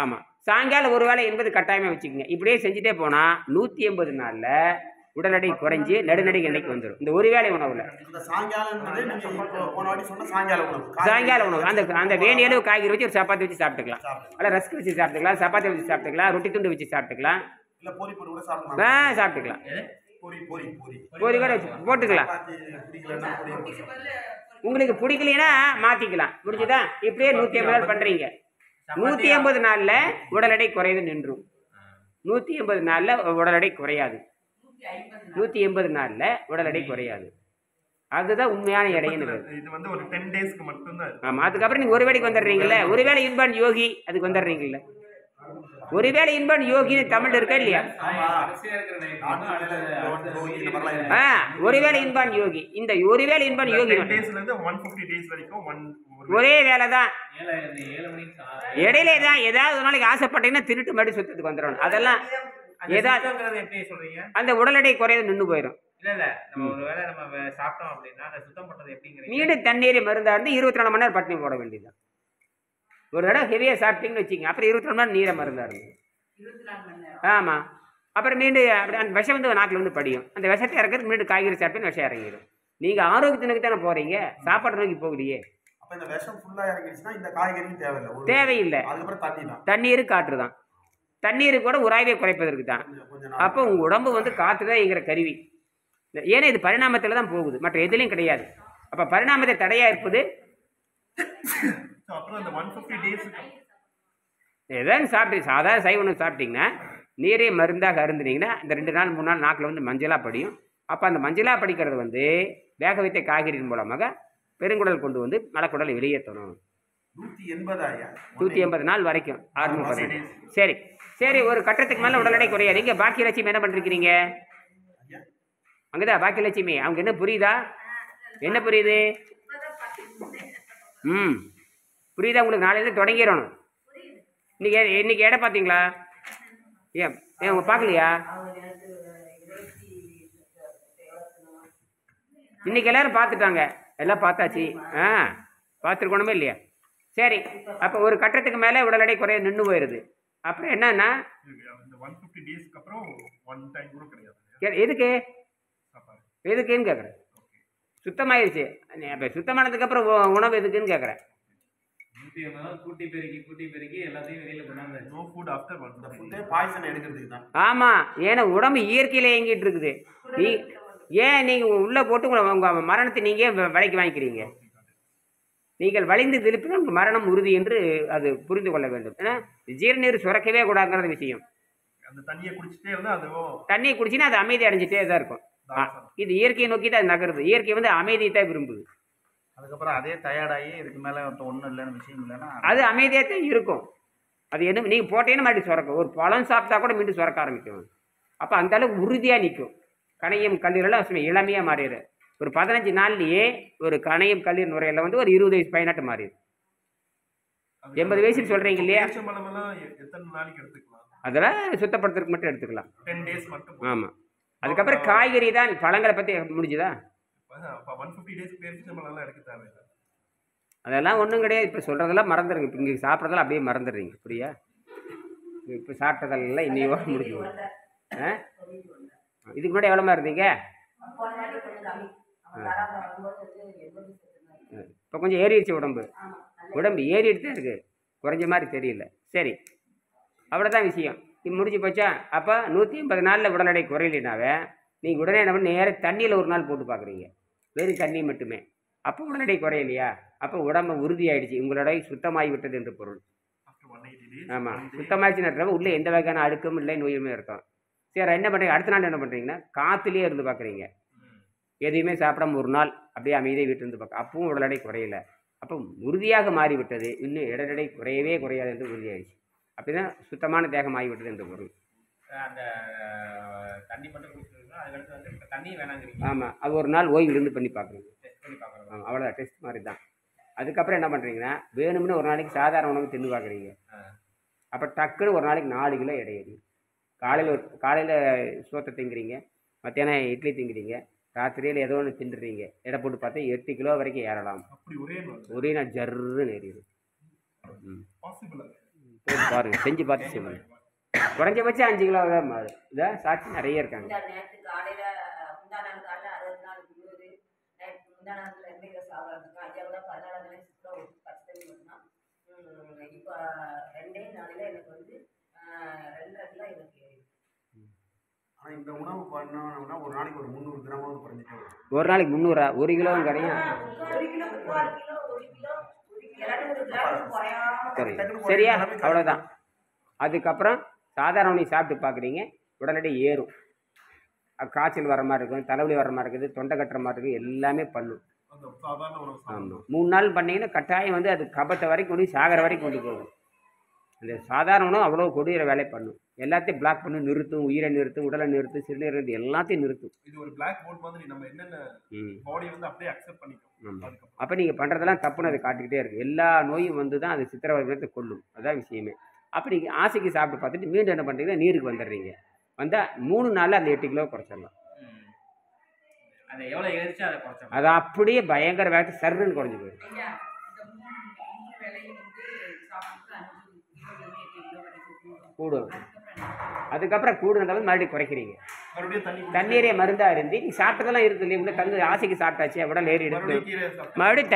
ஆமாம், சாயங்காலம் ஒரு வேலை என்பது கட்டாயமாக வச்சுக்கோங்க. இப்படியே செஞ்சுட்டே போனால் 180 நாளில் உடல் எடை குறைஞ்சி நடுநடை எண்ணெய்க்கு வந்துடும். இந்த ஒரு வேளை உணவில் சாயங்கால உணவு அந்த வேண்டிய அளவு காய்கறி வச்சு ஒரு சப்பாத்தி வச்சு சாப்பிட்டுக்கலாம். அல்ல ரஸ்க் வச்சு சாப்பிட்டுக்கலாம், சப்பாத்தி வச்சு சாப்பிட்டுக்கலாம், ரொட்டி துண்டு வச்சு சாப்பிட்டுக்கலாம். சாப்பிட்டுக்கலாம். பொரி கூட வச்சு போட்டுக்கலாம். உங்களுக்கு பிடிக்கலைன்னா மாற்றிக்கலாம். முடிஞ்சுதா? இப்படியே 180 நாள் பண்ணுறீங்க. 180 நாளில் உடல் எடை குறையுது நின்றும். 180 நாளில் உடல் எடை குறையாது. 180 நாளில் உடல் எடை குறையாது. அதுதான் உண்மையான எடைன்னு. இது வந்து ஒரு 10 டேஸ்க்கு மட்டும்தான். ஆமாம். அதுக்கப்புறம் நீங்கள் ஒரு வேளைக்கு வந்துடுறீங்கல்ல, ஒருவேளை இன்பான் யோகி அதுக்கு வந்துடுறீங்கல்ல. ஒருவேளை இன்பான் யோகின்னு தமிழ் இருக்கா இல்லையா? ஒருவேளை இன்பான் யோகி. இந்த ஒருவேளை இன்பான் யோகி ஒரே வேலை தான். இடையில தான் ஏதாவது ஒரு நாளைக்கு ஆசைப்பட்டீங்கன்னா திருட்டு மறுபடியும் சுத்தத்துக்கு வந்துடணும். அதெல்லாம் ஏதாவது எப்படி சொல்றீங்க? அந்த உடல் எடை குறையாது நின்று போயிடும். இல்ல நம்ம ஒருவேளை நம்ம சாப்பிட்டோம் அப்படின்னா அதை சுத்தம் பண்றது எப்படிங்கிறீங்க? மீண்டும் தண்ணீரை மருந்தா இருந்து 24 மணி நேரம் பட்டினி போட வேண்டியதுதான். ஒரு தடவை ஹெவியாக சாப்பிட்டீங்கன்னு வச்சுக்கோங்க, அப்புறம் 24 மணி நேரம் நீரை மருந்தா இருங்க. ஆமாம். அப்புறம் மீண்டும் அப்படி அந்த விஷம் வந்து நாக்கில் வந்து படியும். அந்த விஷத்தை இறக்கிறது மீண்டும் காய்கறி சாப்பிட்டு விஷம் இறங்கிடும். நீங்கள் ஆரோக்கியத்தினுக்கு தானே போகிறீங்க, சாப்பாடு நோக்கி போகலையே. அப்போ இந்த விஷம் ஃபுல்லாக இறங்கிடுச்சுன்னா இந்த காய்கறியும் தேவையில்லை. தேவையில்லை. அதுக்கப்புறம் தண்ணி தான். தண்ணீர் காற்று தான். தண்ணீர் கூட உராய்வை குறைப்பதற்கு தான். அப்போ உங்கள் உடம்பு வந்து காற்று தான் என்கிற கருவி. ஏன்னா இது பரிணாமத்தில் தான் போகுது, மற்ற எதுலையும் கிடையாது. அப்போ பரிணாமத்தை தடையாக இருப்பது ஏதாவது சாப்பிட்டு சாதாரண சைவ உணவு சாப்பிட்டீங்கன்னா நீரே மருந்தாக அருந்துனீங்கன்னா இந்த 2 நாள் 3 நாள் நாக்கில் வந்து மஞ்சளாக படியும். அப்போ அந்த மஞ்சளாக படிக்கிறது வந்து வேக வைத்த காய்கறியின் மூலமாக பெருங்குடல் கொண்டு வந்து மலக்குடலை வெளியேற்றணும். 180 நாள் வரைக்கும் 630. சரி சரி. ஒரு கட்டத்துக்கு மேலே உடல் எடை குறையாது. நீங்கள் பாக்கி லட்சுமி என்ன பண்ணிருக்கிறீங்க? அங்கேதான் பாக்கி லட்சுமி. அவங்க என்ன புரியுதா? என்ன புரியுது? புரியுதா உங்களுக்கு? நாளையிலேருந்து தொடங்கிடணும். இன்னைக்கு எடை பார்த்தீங்களா? ஏன் உங்க பார்க்கலையா? இன்னைக்கு எல்லாரும் பார்த்துட்டாங்க. எல்லாம் பார்த்தாச்சு. பார்த்துருக்கணுமே இல்லையா? சரி. அப்போ ஒரு கட்டத்துக்கு மேலே உடல் எடை குறைய நின்று போயிடுது. அப்புறம் என்னன்னா எதுக்கு எதுக்குன்னு கேட்குறேன். சுத்தமாயிருச்சு. இப்போ சுத்தமானதுக்கப்புறம் உணவு எதுக்குன்னு கேட்குறேன். ஆமா. ஏன்னா உடம்பு இயற்கையில இயங்கிட்டு இருக்குது. ஏன் நீங்க உள்ள போட்டு உங்க மரணத்தை நீங்க விலைக்கு வாங்கிக்கிறீங்க? நீங்கள் வலிந்து திருப்பினால் உங்கள் மரணம் உறுதி என்று அது புரிந்து கொள்ள வேண்டும். ஏன்னா ஜீரநீர் சுரக்கவே கூடாதுங்கிற விஷயம். தண்ணியை குடிச்சுன்னா அது அமைதி அடைஞ்சிட்டே தான் இருக்கும். இது இயற்கையை நோக்கி தான் நகருது. இயற்கை வந்து அமைதியை தான் விரும்புது. அதுக்கப்புறம் அதே டயர்டாகி இதுக்கு மேலே ஒன்றும் இல்லைன்னு விஷயம் இல்லைன்னா அது அமைதியாக தான் இருக்கும். அது என்ன நீங்கள் போட்டேன்னு மறுபடியும் சுரக்கும். ஒரு பழம் சாப்பிட்டா கூட மீண்டும் சுரக்க ஆரம்பிக்கும். அப்போ அந்த அளவுக்கு உறுதியாக நிற்கும். கணையம் கல்லீரெல்லாம் இளமையாக மாறிடு. ஒரு 15 நாள்லேயே ஒரு கணையம் கல்லீர் நுரையில் வந்து ஒரு 20 வயசு பையனாட்டு மாறிடு. 80 வயசுன்னு சொல்கிறீங்க இல்லையா? அதெல்லாம் சுத்தப்படுத்துறதுக்கு மட்டும் எடுத்துக்கலாம். 10 days மட்டும். ஆமாம். அதுக்கப்புறம் காய்கறி தான். பழங்களை பற்றி முடிஞ்சுதா? அதெல்லாம் ஒன்றும் கிடையாது. இப்போ சொல்கிறதெல்லாம் மறந்துடுங்க. இப்போ இங்கே சாப்பிட்றதெல்லாம் அப்படியே மறந்துடுறீங்க. புரியா? இப்போ சாப்பிட்டதெல்லாம் இன்னையோட முடிஞ்சு. இதுக்கு முன்னாடி எவ்வளோ இருந்தீங்க? இப்போ கொஞ்சம் ஏறிடுச்சு உடம்பு. உடம்பு ஏறிட்டு தான் இருக்குது, குறைஞ்ச மாதிரி தெரியல. சரி, அவ்வளோதான் விஷயம். இது முடிஞ்சு போச்சா? அப்போ 180 நாளில் உடல் எடை குறையினாவே நீங்கள் உடனே என்ன பண்ணி நேராக தண்ணியில் ஒரு நாள் போட்டு பார்க்குறீங்க, வெறும் தண்ணி மட்டுமே. அப்போ உடல் எடை குறையலையா? அப்போ உடம்பு உறுதியாயிடுச்சு, உங்களோட சுத்தமாகி விட்டது என்று பொருள். ஆமாம், சுத்தமாகிடுச்சுன்னு உள்ளே எந்த வகையான அழுக்கும் இல்லை, நோயுமே இருக்கும். சரி, என்ன பண்ணுறீங்க? அடுத்த நாள் என்ன பண்ணுறீங்கன்னா காற்றுலேயே இருந்து பார்க்குறீங்க. எதையுமே சாப்பிடாம ஒரு நாள் அப்படியே அமைதியை வீட்டு இருந்து பார்க்க, அப்பவும் உடல் எடை குறையலை. அப்போ உறுதியாக மாறிவிட்டது. இன்னும் எடை குறையவே குறையாது என்று உறுதியாயிடுச்சு. அப்படிதான் சுத்தமான தேகம் ஆகிவிட்டது என்று பொருள். அந்த தண்ணி மட்டும் குடிச்சிருக்கோம், அதுக்கடுத்து வந்து தண்ணி வேணாங்கிறீங்க. ஆமாம், அது ஒரு நாள் ஓய்வு இருந்து பண்ணி பார்க்குறீங்க. ஆமாம், அவ்வளோதான், டெஸ்ட் மாதிரி தான். அதுக்கப்புறம் என்ன பண்ணுறீங்கன்னா, வேணும்னு ஒரு நாளைக்கு சாதாரண உணவு தின்னு பார்க்குறீங்க. அப்போ டக்குன்னு ஒரு நாளைக்கு 4 கிலோ எடை ஏறி. காலையில் சோத்தை திங்கிறீங்க, மத்தியானம் இட்லி திங்கிறீங்க, ராத்திரியில் ஏதோ ஒன்று தின்றுறீங்க. எடை போட்டு பார்த்தா 8 கிலோ வரைக்கும் ஏறலாம். ஒரே நாள் ஜர்ருன்னு ஏறிடும். போட்டு பாருங்க, செஞ்சு பார்த்து சொல்லுங்க. குறைஞ்சபட்சம் 5 கிலோ தான் மாறும். இதான் சாட்சி நிறைய இருக்காங்க. இந்த உணவு பண்ணோம்னா ஒரு நாளைக்கு ஒரு 300 கிராமாவது குறைஞ்சிட்டே வரும். ஒரு நாளைக்கு 300, 1 கிலோவும் கரையும். சரி சரியா, அவ்வளோதான். அதுக்கப்புறம் சாதாரண உணவு சாப்பிட்டு பார்க்குறீங்க, உடனடி ஏறும். காய்ச்சல் வர மாதிரி இருக்கும், தலைவலி வர மாதிரி இருக்குது, தொண்டை கட்டுற மாதிரி இருக்குது, எல்லாமே பண்ணும். ஆமாம், 3 நாள் பண்ணிங்கன்னா கட்டாயம் வந்து அது கபத்தை வரைக்கும் கொண்டு சாகிற வரைக்கும் கொண்டு போகும். அந்த சாதாரண உணவு அவ்வளோ கொடிகிற வேலையை பண்ணும். எல்லாத்தையும் பிளாக் பண்ணி நிறுத்தும், உயிரை நிறுத்தும், உடலை நிறுத்தும், சிறுநீரகம் எல்லாத்தையும் நிறுத்தும். இது ஒரு பிளாக் போர்ட் மாதிரி நம்ம என்னென்ன பாடி வந்து அப்படியே அக்செப்ட் பண்ணிக்கும். அப்போ நீங்கள் பண்ணுறதெல்லாம் தப்புன்னு அதை காட்டிக்கிட்டே இருக்குது. எல்லா நோயும் வந்து தான் அது சித்திரவதை கொள்ளும். அதான் விஷயமே. அப்போ நீங்கள் ஆசைக்கு சாப்பிட்டு பார்த்துட்டு மீண்டும் என்ன பண்ணுறீங்கன்னா நீருக்கு வந்துடுறீங்க. வந்தால் 3 நாளில் அந்த 8 கிலோ குறைச்சிடலாம். அதை எவ்வளோ எரிச்சா அதை குறைச்சிடலாம். அது அப்படியே பயங்கர வேகத்தை சர்ன்னு குறைஞ்சி போயிடும். கூடும். அதுக்கப்புறம் கூடுனதாலும் மறுபடியும் குறைக்கிறீங்க. தண்ணீரே மருந்தாக இருந்து நீ சாப்பிட்டதெல்லாம் இருக்குது இல்லையா, இன்னும் தண்ணி ஆசைக்கு சாப்பிட்டாச்சு உடல் ஏறி எடுத்து மறுபடியும்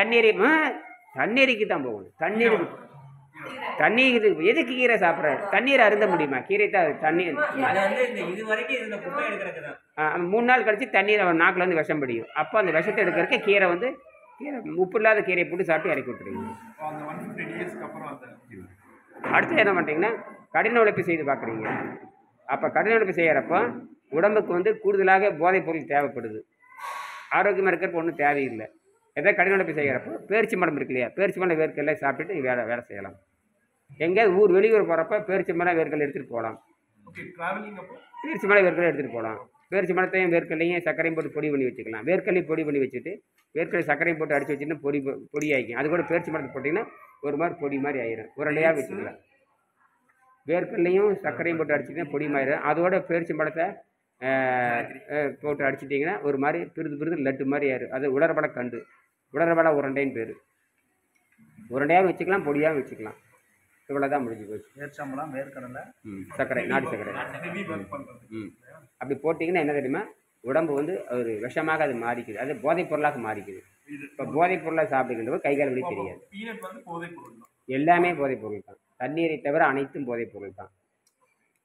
தண்ணீருக்கு தான் போகணும். தண்ணீர் எதுக்கு கீரை சாப்பிட்ற? தண்ணீரை அருந்த முடியுமா? கீரை தான் தண்ணீர். அது வந்து இது வரைக்கும் இந்த குப்பை எடுக்கிறதுக்கு தான் 3 நாள் கழிச்சு தண்ணீரை நாக்கில் வந்து விஷம் பிடிக்கும். அப்போ அந்த விஷத்தை எடுக்கிறக்க கீரை வந்து உப்பு இல்லாத கீரையை போட்டு சாப்பிட்டு இறக்கி விட்டுருவீங்க. அடுத்து என்ன பண்ணுறீங்கன்னா கடின உழைப்பு செய்து பார்க்குறீங்க. அப்போ கடின உழைப்பு செய்கிறப்போ உடம்புக்கு வந்து கூடுதலாக போதைப் பொருள் தேவைப்படுது. ஆரோக்கியமாக இருக்கிறப்ப ஒன்றும் தேவையில்லை. எதாவது கடின உழைப்பு செய்கிறப்போ பேரிச்சி மரம் இருக்கு இல்லையா, பேரிச்சி மரம் வேர்க்கல்ல சாப்பிட்டுட்டு வேலை செய்யலாம். எங்கேயாவது வெளியூர் போகிறப்ப பேரிச்சி மரம் வேர்க்கல் எடுத்துகிட்டு போகலாம். பேரிச்சி மரம் வேர்க்கல் எடுத்துகிட்டு போகலாம். பேரிச்சி மரத்தையும் வேர்க்கல்லையும் சர்க்கரையும் போட்டு பொடி பண்ணி வச்சுக்கலாம். வேர்க்கல்லையும் பொடி பண்ணி வச்சுட்டு வேர்க்கலை சர்க்கரையும் போட்டு அடித்து வச்சுன்னா பொடி ஆகிக்கும். அது கூட பேரிச்சி மரத்தை போட்டிங்கன்னா ஒரு மாதிரி பொடி மாதிரி ஆயிரும். உரண்டையாக வச்சுக்கலாம். வேர்க்கல்லையும் சர்க்கரையும் போட்டு அடிச்சிட்டிங்கன்னா பொடி மாறிடும். அதோட பேரிச்சி மரத்தை போட்டு அடிச்சிட்டிங்கன்னா ஒரு மாதிரி பிரிது லட்டு மாதிரி ஆயிரும். அது உலரபட கண்டு, உலரபட உருண்டைன்னு பேர். உருண்டையாகவும் வச்சுக்கலாம், பொடியாகவும் வச்சுக்கலாம். இவ்வளோதான் முடிஞ்சு போச்சு. வேர்ச்சம்பளம், வேர்க்கடலை, சர்க்கரை, நாட்டு சர்க்கரை. அப்படி போட்டிங்கன்னா என்ன தெரியுமா, உடம்பு வந்து ஒரு விஷமாக அது மாறிக்குது. அது போதைப் பொருளாக மாறிக்குது. இப்போ போதைப் பொருளாக சாப்பிடுகின்ற கை கால் வலி தெரியாது. எல்லாமே போதைப் பொருள் தான். தண்ணீரை தவிர அனைத்தும் போதைப் பொருள் தான்.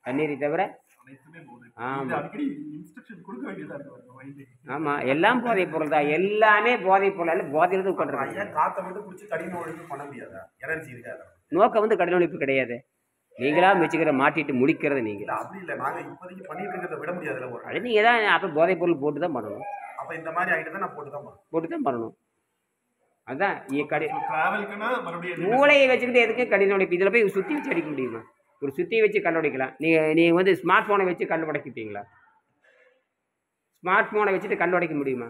தண்ணீரை தவிர ஆமாம் எல்லாம் போதைப் பொருள் தான். எல்லாமே போதைப் பொருள். போதையிலிருந்து உட்காந்துருக்காங்க. நோக்கம் வந்து கடின உழைப்பு கிடையாது. நீங்களா வச்சுக்கிற மாட்டிட்டு முடிக்கிறது நீங்கள். அது நீங்கள் தான். அப்போ போதைப் பொருள் போட்டு தான் பண்ணணும். போட்டு தான் பண்ணணும். அதுதான் மூளையை வச்சுக்கிட்டு எதுக்கு கடின உழைப்பு? இதில் போய் சுற்றி வச்சு அடிக்க முடியுமா? ஒரு சுற்றியை வச்சு கண்டுபிடிக்கலாம். நீங்கள் வந்து ஸ்மார்ட் ஃபோனை வச்சு கண்டுபிடிப்பீங்களா? ஸ்மார்ட் ஃபோனை வச்சுட்டு கண்டுபிடிக்க முடியுமா?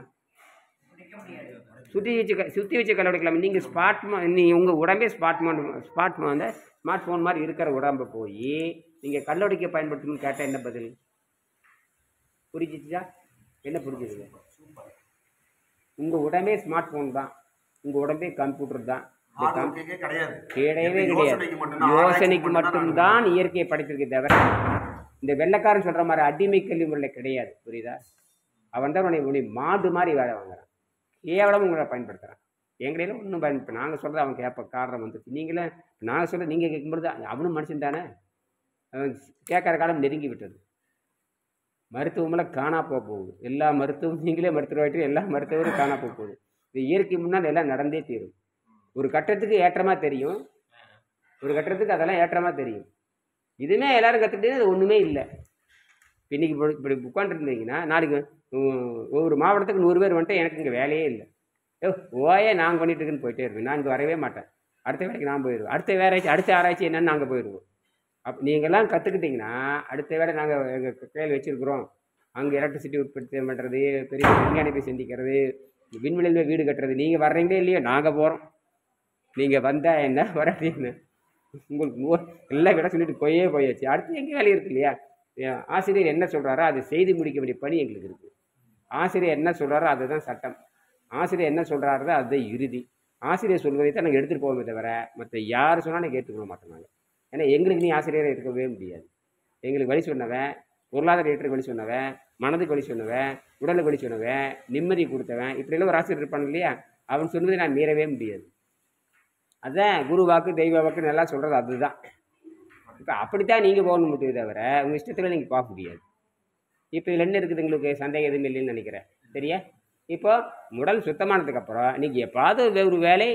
சுற்றி வச்சு கண்டுபிடிக்கலாம். நீங்கள் உங்கள் உடம்பே ஸ்மார்ட் ஃபோன் மாதிரி இருக்கிற உடம்பை போய் நீங்கள் கண்டுபிடிக்க பயன்படுத்தணும்னு கேட்டால் என்ன பதில்? புரிஞ்சிச்சா? என்ன புரிஞ்சுதுங்க? உங்கள் உடம்பே ஸ்மார்ட் ஃபோன் தான். உங்கள் உடம்பே கம்ப்யூட்டர் தான். கிடையவே கிடையாது. யோசனைக்கு மட்டும்தான் இயற்கையை படைத்திருக்கே தவிர இந்த வெள்ளைக்காரன் சொல்கிற மாதிரி அடிமை கல்வி முறையில் கிடையாது. புரியுதா? அவன் தான் உன்னை மாடு மாதிரி வேலை வாங்குறான். கேவலம் உங்களை பயன்படுத்துகிறான். எங்களையில ஒன்றும் பயன்படுத்த நாங்கள் சொல்கிறது அவன் கேட்ப காரணம் வந்துச்சு. நீங்களே நாங்கள் சொல்கிறது நீங்கள் கேட்கும்பொழுது அவனும் மனுஷன் தானே. அவன் கேட்குற காலம் நெருங்கி விட்டது. மருத்துவமெல்லாம் காணா போகுது. எல்லா மருத்துவம் நீங்களே மருத்துவமாயிட்டு எல்லா மருத்துவரும் காணா போகுது. இது இயற்கை முன்னால் எல்லாம் நடந்தே தீரும். ஒரு கட்டத்துக்கு ஏற்றமாக தெரியும், ஒரு கட்டத்துக்கு அதெல்லாம் ஏற்றமாக தெரியும். இதுவுமே எல்லோரும் கற்றுக்கிட்டே அது ஒன்றுமே இல்லை. இன்றைக்கி இப்படி உட்காந்துருந்தீங்கன்னா நாளைக்கு ஒவ்வொரு மாவட்டத்துக்கு 100 பேர் வந்துட்டு எனக்கு இங்கே வேலையே இல்லை. ஓயே நாங்கள் பண்ணிட்டு இருக்குன்னு போயிட்டே இருப்பேன். நான் இங்கே வரவே மாட்டேன். அடுத்த வேலைக்கு நான் போயிடுவேன். அடுத்த ஆராய்ச்சி என்னன்னு நாங்கள் போயிடுவோம். நீங்கள்லாம் கற்றுக்கிட்டிங்கன்னா அடுத்த வேலை நாங்கள் எங்கள் கையில் வச்சுருக்குறோம். அங்கே எலக்ட்ரிசிட்டி உற்பத்தி பண்ணுறது, பெரிய விஞ்ஞானி போய் சிந்திக்கிறது, விண்வெளியில் வீடு கட்டுறது. நீங்கள் வர்றீங்களே இல்லையோ நாங்கள் போகிறோம். நீங்கள் வந்தால் என்ன வராது என்ன உங்களுக்கு எல்லாம் விட சொல்லிட்டு போயாச்சு. அடுத்து எங்கே வேலை இருக்குது இல்லையா? ஆசிரியர் என்ன சொல்கிறாரோ அதை செய்து முடிக்க வேண்டிய பணி எங்களுக்கு இருக்குது. ஆசிரியர் என்ன சொல்கிறாரோ அதுதான் சட்டம். ஆசிரியர் என்ன சொல்கிறாரோ அதுதான் இறுதி. ஆசிரியர் சொல்வதை தான் நாங்கள் எடுத்துகிட்டு போவோமே தவிர மற்ற யார் சொன்னாலும் கேட்டுக்கொள்ள மாட்டோம் நாங்கள். ஏன்னா எங்களுக்கு நீ ஆசிரியரை இருக்கவே முடியாது. எங்களுக்கு வழி சொன்னவன், பொருளாதார ஏற்றுக்கு வழி சொன்னவன், மனதுக்கு வழி சொன்னவன், உடலுக்கு வழி சொன்னவன், நிம்மதி கொடுத்தவன், இப்படியெல்லாம் ஒரு ஆசிரியர் இருப்பான் இல்லையா? அவன் சொன்னதை நான் மீறவே முடியாது. அதுதான் குரு வாக்கு தெய்வ வாக்கு நல்லா சொல்கிறது. அதுதான். இப்போ அப்படித்தான் நீங்கள் போகணும் முடியும் தவிர உங்கள் இஷ்டத்தில் நீங்கள் பார்க்க முடியாது. இப்போ இதில் என்ன இருக்குது உங்களுக்கு சந்தேகம் எதுவும் இல்லைன்னு நினைக்கிறேன். சரியா? இப்போ உடல் சுத்தமானதுக்கப்புறம் நீங்கள் எப்பாவது ஒரு வேளை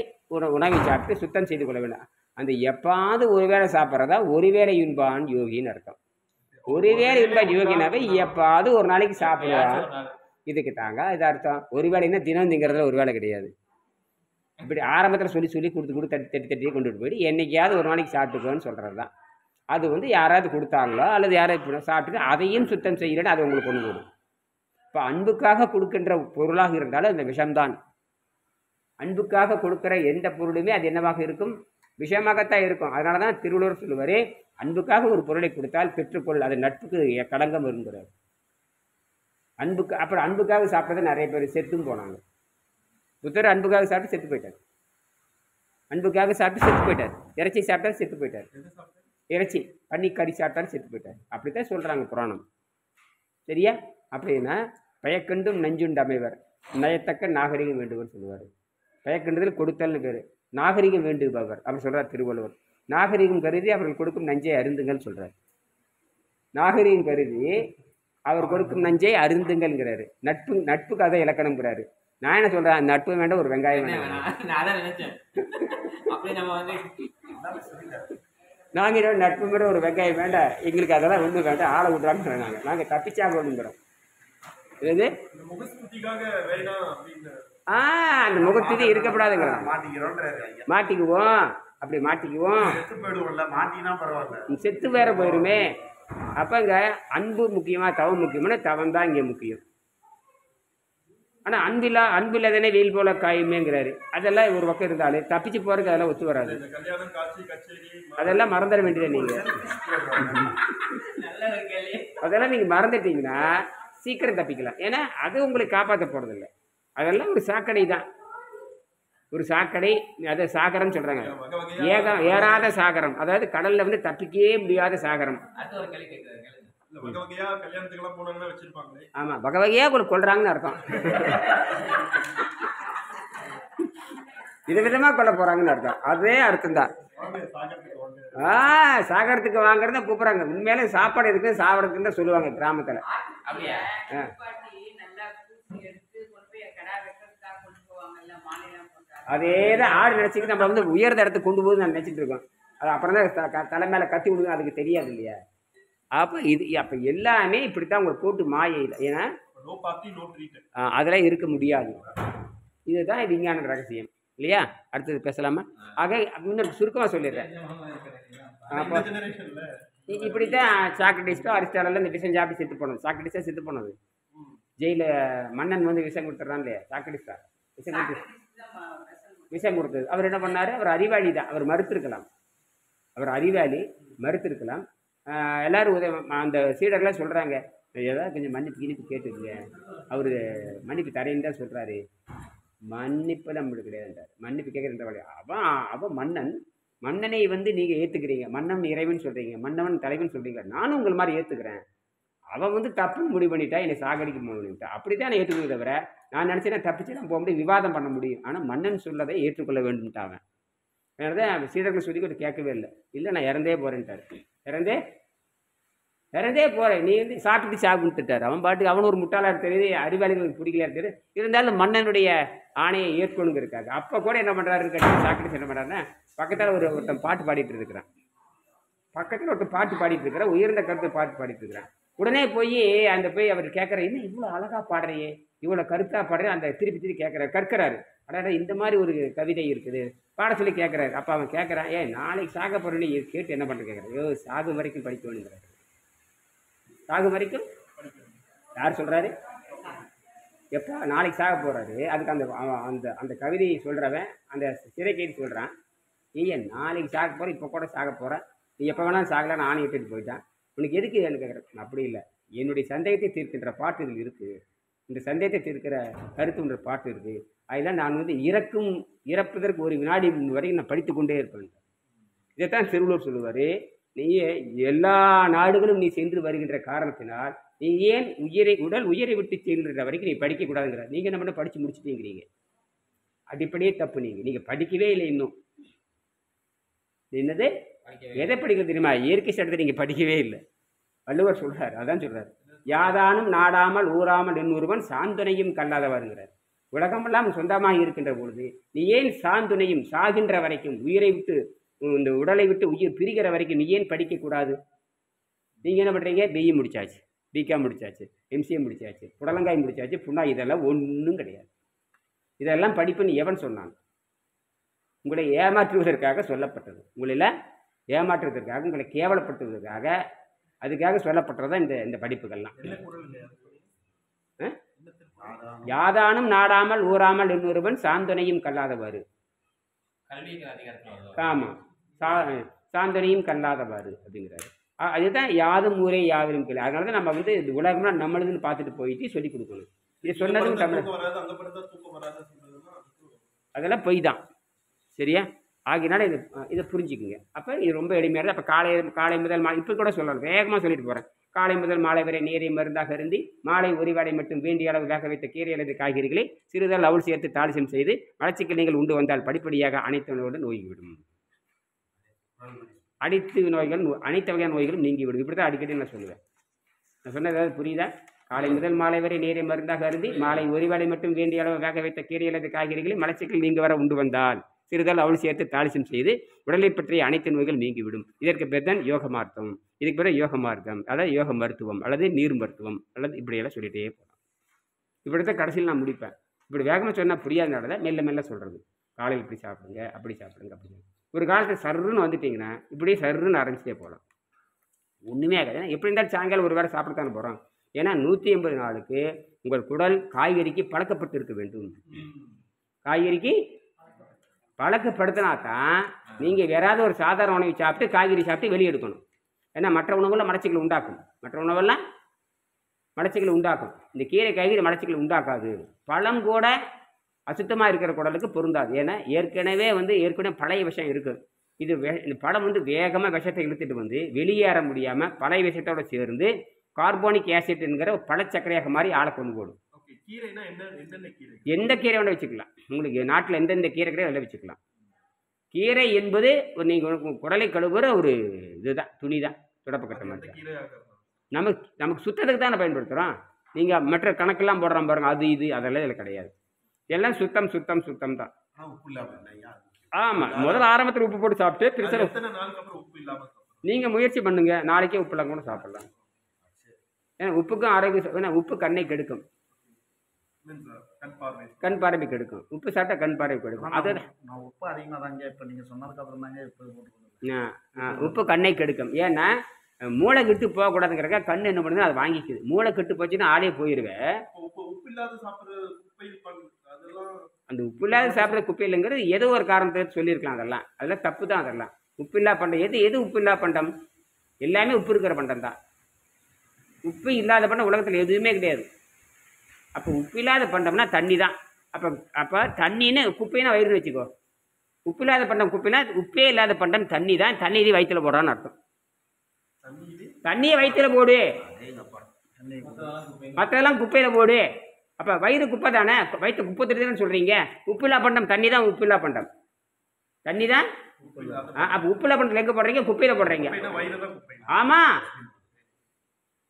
உணவை சாப்பிட்டு சுத்தம் செய்து கொள்ள வேண்டும். அந்த எப்பாவது ஒரு வேளை சாப்பிட்றதா ஒரு வேளை இன்பான் யோகின்னு அர்த்தம். ஒரு வேளை இன்பான் யோகினாவே எப்பாவது ஒரு நாளைக்கு சாப்பிடுவான். இதுக்கு தாங்க இது அர்த்தம். ஒரு வேளைன்னா தினம் திங்கிறதுல ஒரு வேளை கிடையாது. இப்படி ஆரம்பத்தில் சொல்லி கொடுத்து தட்டி கொண்டுட்டு போயிட்டு என்னைக்காவது ஒரு நாளைக்கு சாப்பிட்டுக்கோன்னு சொல்கிறது தான். அது வந்து யாராவது கொடுத்தாங்களோ அல்லது யாராவது சாப்பிட்டுட்டு அதையும் சுத்தம் செய்யலன்னு அது உங்களுக்கு கொண்டு போடும். இப்போ அன்புக்காக கொடுக்கின்ற பொருளாக இருந்தாலும் அந்த விஷம்தான். அன்புக்காக கொடுக்குற எந்த பொருளுமே அது என்னவாக இருக்கும்? விஷமாகத்தான் இருக்கும். அதனால தான் திருவள்ளுவர் சொல்லுவார், அன்புக்காக ஒரு பொருளை கொடுத்தால் பெற்றுக்கொள், அது நட்புக்கு களங்கம் வருங்கிறார். அப்புறம் அன்புக்காக சாப்பிட்டது நிறைய பேர் செத்தும் போனாங்க. புத்தர் அன்புக்காக சாப்பிட்டு செத்து போயிட்டார். அன்புக்காக சாப்பிட்டு செத்து போயிட்டார். இறைச்சி சாப்பிட்டா செத்து போயிட்டார். இறைச்சி பண்ணி கறி சாப்பிட்டாலும் செத்து போயிட்டார். அப்படித்தான் சொல்கிறாங்க புராணம். சரியா? அப்படின்னா பயக்கண்டும் நஞ்சுண்டு அமைவர் நயத்தக்க நாகரிகம் வேண்டுவர் சொல்லுவார். பயக்கண்டுதல் கொடுத்தல்னு பேர், நாகரிகம் வேண்டுபவர் அப்படி சொல்கிறார் திருவள்ளுவர். நாகரிகம் கருதி அவர்கள் கொடுக்கும் நஞ்சை அருந்துங்கள்னு சொல்கிறார். நாகரிகம் கருதி அவர் கொடுக்கும் நஞ்சை அருந்துங்கள்ங்கிறாரு. நட்புக்கு அதை இலக்கணம்ங்கிறாரு. நான் என்ன சொல்கிறேன், நட்பு வேண்டாம் ஒரு வெங்காயம் வேண்டாம். நாங்கள் நட்புங்கிற ஒரு வெங்காயம் வேண்டாம், எங்களுக்கு அதெல்லாம் ஒன்றும் வேண்டாம், ஆளை விட்றான்னு சொன்னாங்க. நாங்கள் தப்பிச்சாங்க ஒன்றுங்கிறோம். இது அந்த முகத்துக்கு இருக்கப்படாதுங்கிறோம். மாட்டிக்குவோம், அப்படி மாட்டிக்குவோம், செத்து வேற போயிருமே. அப்போங்க அன்பு முக்கியமா தவம் முக்கியமான? தவம் தான் இங்கே முக்கியம். ஆனால் அன்பில்லா தானே வெயில் போல காயுமேங்கிறாரு. அதெல்லாம் ஒரு பக்கம் இருந்தாலும் தப்பிச்சு போறதுக்கு அதெல்லாம் ஒத்து வராது. அதெல்லாம் மறந்துட வேண்டியது. நீங்கள் அதெல்லாம் நீங்கள் மறந்துட்டீங்கன்னா சீக்கிரம் தப்பிக்கலாம். ஏன்னா அது உங்களை காப்பாற்ற போகிறதில்ல. அதெல்லாம் ஒரு சாக்கடை தான், ஒரு சாக்கடை. அதை சாகரம் சொல்கிறாங்க. ஏறாத சாகரம், அதாவது கடலில் வந்து தப்பிக்கவே முடியாத சாகரம். ஆமாம், வகை வகையாக உங்களுக்கு கொள்றாங்கன்னு அர்த்தம். விதவிதமாக கொல்ல போகிறாங்கன்னு அர்த்தம். அதே அர்த்தம் தான். சாகரத்துக்கு வாங்குறத கூப்பிட்றாங்க. உண்மையிலே சாப்பாடு இருக்குது சாப்பிட்றதுக்குன்னு தான் சொல்லுவாங்க கிராமத்தில். அதே தான் ஆடு நினச்சிக்கிட்டு நம்ம வந்து உயர்ந்த இடத்துக்கு கொண்டு போகுது நான் நினச்சிட்டு இருக்கோம். அது அப்புறம் தான் தலை மேலே கத்தி விடுங்க, அதுக்கு தெரியாது இல்லையா? அப்போ எல்லாமே இப்படித்தான் உங்களுக்கு போட்டு மாயையில். ஏன்னா அதெல்லாம் இருக்க முடியாது. இதுதான் விஞ்ஞான ரகசியம் இல்லையா? அடுத்தது பேசலாமா? ஆக இன்னொரு சுருக்கமாக சொல்லிடுறேன். அப்போ இப்படித்தான் சாக்ரட்டிஸ்டோ அரிஸ்டாட்டிலோ இந்த விஷம் சாப்பிட்டு செத்து போனது. சாக்ரட்டிஸாக செத்து போனது. ஜெயிலில் மன்னன் வந்து விஷம் கொடுத்துட்றான் இல்லையா? சாக்ரட்டிஸ்டா விஷம் கொடுத்தது. அவர் என்ன பண்ணார்? அவர் அறிவாளி தான், அவர் மறுத்திருக்கலாம். அவர் அறிவாளி, மறுத்திருக்கலாம். எல்லோரும் அந்த சீடர்லாம் சொல்கிறாங்க, ஏதாவது கொஞ்சம் மன்னிப்பு கேட்டுருங்க. அவர் மன்னிப்பு தரேன்னு தான் சொல்கிறாரு. மன்னிப்பு நம்மளுக்கு கிடையாதுன்றார். மன்னிப்பு கேட்குற வழி. அவன் மன்னனை வந்து நீங்கள் ஏற்றுக்கிறீங்க. மன்னன் இறைவன் சொல்கிறீங்க, மன்னவன் தலைவன் சொல்கிறீங்க. நானும் உங்கள் மாதிரி ஏற்றுக்கிறேன். அவன் வந்து தப்புன்னு முடிவு பண்ணிட்டா, என்னை சாகடிக்க முடிவிட்டா, அப்படி தான் நான் ஏற்றுக்கொள்ள தவிர நான் நினச்சேன்னா தப்பிச்சு நான் போக முடியும், விவாதம் பண்ண முடியும். ஆனால் மன்னன் சொல்லதை ஏற்றுக்கொள்ள வேண்டும்ட்டாவன். அதனால சீடர்கள் சொல்லி கூட கேட்கவே இல்லை, நான் இறந்தே போகிறேன்ட்டார். இறந்தே போகிறேன், நீ வந்து சாப்பிட்டு சாப்பிட்டுட்டார். அவன் பாட்டுக்கு அவன் ஒரு முட்டாளாக தெரியுது, அறிவாளிகளுக்கு பிடிக்கல தெரியுது. இருந்தாலும் மன்னனுடைய ஆணையை ஏற்கணுங்கிறதுக்காக அப்போ கூட என்ன பண்ணுறாருன்னு கேட்டால் சாப்பிட்டு என்ன பண்ணுறாருன்னா, பக்கத்தில் ஒருத்தன் பாட்டு பாடிட்டு இருக்கிறான். உயர்ந்த கருத்து பாட்டு பாடிட்டு இருக்கிறான். உடனே போய் அவர் கேட்குற, என்ன இவ்வளோ அழகாக பாடுறையே, இவ்வளோ கருத்தாக பாடுறேன். அந்த திருப்பி கற்கிறாரு. அடாடா இந்த மாதிரி ஒரு கவிதை இருக்குது பாட சொல்லி கேட்குறாரு. அப்போ அவன் கேட்குறான், நாளைக்கு சாக போகிறேன்னு கேட்டு என்ன பண்ணுற கேட்குறேன். சாகும் வரைக்கும் படிக்க வேணுங்கிறாரு. சாகும் வரைக்கும் யார் சொல்கிறாரு? எப்போ நாளைக்கு சாக போகிறாரு. அதுக்கு அந்த அந்த கவிதையை சொல்கிறவன் அந்த சிறை கைதி சொல்கிறான், நாளைக்கு சாக போகிற, இப்போ கூட சாக போகிறேன், நீ எப்போ வேணாலும் சாகலாம், நானும் இட்டுட்டு போயிட்டான், உனக்கு எதுக்கு என்ன கேட்குறேன். அப்படி இல்லை, என்னுடைய சந்தேகத்தை தீர்க்கின்ற பாட்டு இதில் இருக்குது, இந்த சந்தேகத்தை தீர்க்கிற கருத்துன்ற பாட்டு இருக்குது. அதெல்லாம் நான் வந்து இறப்பதற்கு ஒரு வினாடி வரைக்கும் நான் படித்து கொண்டே இருப்பேன். இதைத்தான் திருவள்ளுவர் சொல்லுவார். நீ எல்லா நாடுகளும் நீ சென்று வருகின்ற காரணத்தினால் நீ ஏன் உடல் உயிரை விட்டு செல்கிற வரைக்கும் நீ படிக்கக்கூடாதுங்கிறார். நீங்கள் என்ன பண்ண படித்து முடிச்சுட்டீங்கிறீங்க. அடிப்படையே தப்பு. நீங்கள் படிக்கவே இல்லை. இன்னும் என்னது எதை படிக்க தெரியுமா? இயற்கை சட்டத்தை நீங்கள் படிக்கவே இல்லை. வள்ளுவர் சொல்கிறார், அதான் சொல்கிறார், யாதானும் நாடாமல் ஊறாமல் இன்னொருவன் சாந்தனையும் கல்லாதவாருங்கிறார். உலகமெல்லாம் சொந்தமாக இருக்கின்ற பொழுது நீ ஏன் சாந்துணையும் சாகின்ற வரைக்கும் உயிரை விட்டு இந்த உடலை விட்டு உயிர் பிரிகிற வரைக்கும் நீ ஏன் படிக்கக்கூடாது? நீங்கள் என்ன பண்ணுறீங்க? பிஇ முடிச்சாச்சு, பிகாம் முடிச்சாச்சு, எம்சிஏ முடிச்சாச்சு, புடலங்காய் முடிச்சாச்சு, புண்ணா, இதெல்லாம் ஒன்றும் கிடையாது. இதெல்லாம் படிப்புன்னு எவன் சொன்னான்? உங்களை ஏமாற்றுவதற்காக சொல்லப்பட்டது, உங்களில் ஏமாற்றுவதற்காக, உங்களை கேவலப்படுத்துவதற்காக, அதுக்காக சொல்லப்பட்டதான் இந்த படிப்புகள்லாம். யாதானும் நாடாமல் ஊறாமல் இன்னொருவன் சாந்தனையும் கல்லாதவாறு. ஆமாம், சாந்தனையும் கல்லாதவாறு அப்படிங்கிறாரு. அதுதான் யாதும் ஊரே யாவரும் கேள்வி. அதனால தான் நம்ம வந்து இந்த உலகம்னா நம்மளுதுன்னு பார்த்துட்டு போயிட்டு சொல்லிக் கொடுக்கணும். இது சொன்னதும் தமிழ் அதெல்லாம் பொய் தான். சரியா? ஆகினால இதை புரிஞ்சுக்குங்க. அப்போ இது ரொம்ப எளிமையாக. அப்போ காலை முதல் மாலை இப்போ கூட சொல்லலாம், வேகமாக சொல்லிட்டு போகிறேன். காலை முதல் மாலை வரை நீரை மருந்தாக அருந்தி மாலை ஒருவாடை மட்டும் வேண்டிய அளவு வேக வைத்த கீரை அல்லது காய்கறிகளை சிறிதளவு அவள் சேர்த்து தாளிசம் செய்து மலச்சிக்கல் நீங்கள் உண்டு வந்தால் படிப்படியாக அனைத்து நோய்விடும். அனைத்து வகையான நோய்களும் நீங்கிவிடும். இப்படி தான் அடிக்கடி நான் சொல்லுவேன். நான் சொன்னது ஏதாவது புரியுதா? காலை முதல் மாலை வரை நீரை மருந்தாக அருந்தி மாலை ஒருவாடை மட்டும் வேண்டிய அளவு வேக வைத்த கீரை அல்லது காய்கறிகளை மலச்சிக்கல் நீங்க வர உண்டு வந்தால் சிறிதளவு அவள் சேர்த்து தாளிசம் செய்து உடலை பற்றிய அனைத்து நோய்கள் நீங்கிவிடும். இதற்கு பேர் தான் யோக மார்க்கம். இதுக்கு பேர் யோக மார்க்கம், அதாவது யோக மருத்துவம் அல்லது நீர் மருத்துவம் அல்லது இப்படியெல்லாம் சொல்லிகிட்டே போகலாம். இப்படித்தான் கடைசியில் நான் முடிப்பேன். இப்படி வேகமாக சொன்னால் புரியாதனால தான் மெல்ல மெல்ல சொல்கிறது. காலையில் இப்படி சாப்பிடுங்க, அப்படி சாப்பிடுங்க, அப்படி. ஒரு காலத்தில் சர்ருன்னு வந்துட்டிங்கன்னா இப்படியே சர்ருன்னு ஆரம்பிச்சிட்டே போகலாம். ஒன்றுமே ஆகாது. ஏன்னா எப்படி இருந்தாலும் சாயங்காலம் ஒரு வேளை சாப்பிடத்தானே போகிறோம். ஏன்னா 180 நாளுக்கு உங்கள் குடல் காய்கறிக்கு பழக்கப்பட்டு இருக்க வேண்டும். காய்கறிக்கு பழக்கப்படுத்தினா தான் நீங்கள் வேறாவது ஒரு சாதாரண உணவை சாப்பிட்டு காய்கறி சாப்பிட்டு வெளியே எடுக்கணும். ஏன்னா மற்ற உணவுகளில் மலச்சிக்கல் உண்டாக்கும். மற்ற உணவெல்லாம் மலச்சிக்கல் உண்டாக்கும். இந்த கீரை காய்கறி மலச்சிக்கல் உண்டாக்காது. பழம் கூட அசுத்தமாக இருக்கிற குடலுக்கு பொருந்தாது. ஏன்னா ஏற்கனவே பழைய விஷம் இருக்குது. இந்த பழம் வேகமாக விஷத்தை இழுத்துட்டு வெளியேற முடியாமல் பழைய விஷத்தோடு சேர்ந்து கார்போனிக் ஆசிட் என்கிற பழச்சக்கரையாக மாதிரி ஆளை கொண்டு போடும். எந்த கீரை வேணால் வச்சுக்கலாம். உங்களுக்கு நாட்டில் எந்தெந்த கீரை கிடையாது அதில் வச்சுக்கலாம். கீரை என்பது நீங்கள் குடலை கழுவுற ஒரு இதுதான், துணி தான், துடப்பக்கட்ட மாதிரி. நமக்கு சுத்தத்துக்கு தான் பயன்படுத்துகிறோம். நீங்கள் மற்ற கணக்கெல்லாம் போடுறோம் பாருங்க, அது இது அதெல்லாம் இதில் கிடையாது. எல்லாம் சுத்தம் சுத்தம் சுத்தம் தான். ஆமாம், முதல்ல ஆரம்பத்தில் உப்பு போட்டு சாப்பிட்டு பெருசாக நீங்கள் முயற்சி பண்ணுங்க. நாளைக்கே உப்பு இல்லாம கூட சாப்பிடலாம். ஏன்னா உப்புக்கும் ஆரோக்கியம். ஏன்னா உப்பு கண்ணை கெடுக்கும், கண் பார்வை கெடுக்கும். உப்பு சாப்பிட்டா கண் பார்வை கெடுக்கும். அது உப்பு அதிகமாக தாங்க இப்போ நீங்கள் சொன்னதுக்கு அப்புறம் தாங்க உப்பு கண்ணை கெடுக்கும். ஏன்னா மூளை கெட்டு போகக்கூடாதுங்கிறக்க கண் என்ன பண்ணுது, அதை வாங்கிக்குது. மூளை கெட்டு போச்சுன்னா ஆளே போயிடுவேன். அந்த உப்பு இல்லாத சாப்பிட்ற குப்பையில்ங்கிறது ஏதோ ஒரு காரணத்தை சொல்லியிருக்கலாம். அதெல்லாம் தப்பு தான். அதெல்லாம் உப்பு இல்லா பண்டம். எது உப்பு இல்லா பண்டம்? எல்லாமே உப்பு இருக்கிற பண்டம் தான். உப்பு இல்லாத பண்டம் உலகத்தில் எதுவுமே கிடையாது. அப்போ உப்பு இல்லாத பண்டம்னா தண்ணி தான். அப்போ தண்ணின்னு குப்பைன்னா வயிறுன்னு வச்சுக்கோ. உப்பு இல்லாத பண்டம் குப்பைனா, உப்பே இல்லாத பண்டம் தண்ணி தான். தண்ணி இது வயிற்றுல போடுறான்னு அர்த்தம். தண்ணியை வயிற்றுல போடு, மற்றதெல்லாம் குப்பையில் போடு. அப்போ வயிறு குப்பை தானே, வயிற்று குப்பை தெரியுதுன்னு சொல்கிறீங்க. உப்பில்லா பண்டம் தண்ணி தான். உப்பில்லா பண்டம் தண்ணி தான். அப்போ உப்பில்லா பண்டத்தில் எங்கே போடுறீங்க? குப்பையில் போடுறீங்க. ஆமாம்,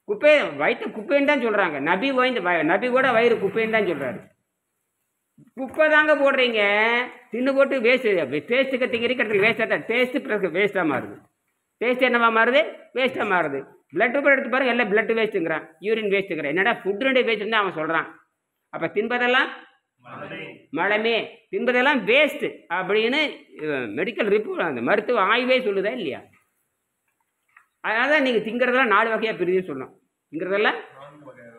குப்பை வயிற்று குப்பைன்னு தான் சொல்கிறாங்க. நபி கூட வயிறு குப்பைன்னு தான் சொல்கிறாரு. குப்பை தாங்க போடுறீங்க. தின்னு போட்டு டேஸ்ட்டுக்கு திங்கிறதுக்கு வேஸ்ட்டாக தான். டேஸ்ட்டு ப்ளஸ் வேஸ்ட்டாக மாறுது. டேஸ்ட் என்னவா மாறுது? வேஸ்ட்டாக மாறுது. பிளட்டு கூட எடுத்து பாருங்க, எல்லாம் பிளட்டு வேஸ்ட்டுங்கிறான், யூரின் வேஸ்ட்டுங்கிறான். என்னடா ஃபுட்டுடைய வேஸ்ட்டு தான் அவன் சொல்கிறான். அப்போ தின்பதெல்லாம் மலமே, தின்பதெல்லாம் வேஸ்ட்டு அப்படின்னு மெடிக்கல் ரிப்போர்ட், அந்த மருத்துவ ஆய்வே சொல்லுதா இல்லையா? அதனால தான் நீங்கள் திங்கிறதெல்லாம் 4 வகையாக பிரிதுன்னு சொன்னோம். திங்கிறதெல்லாம்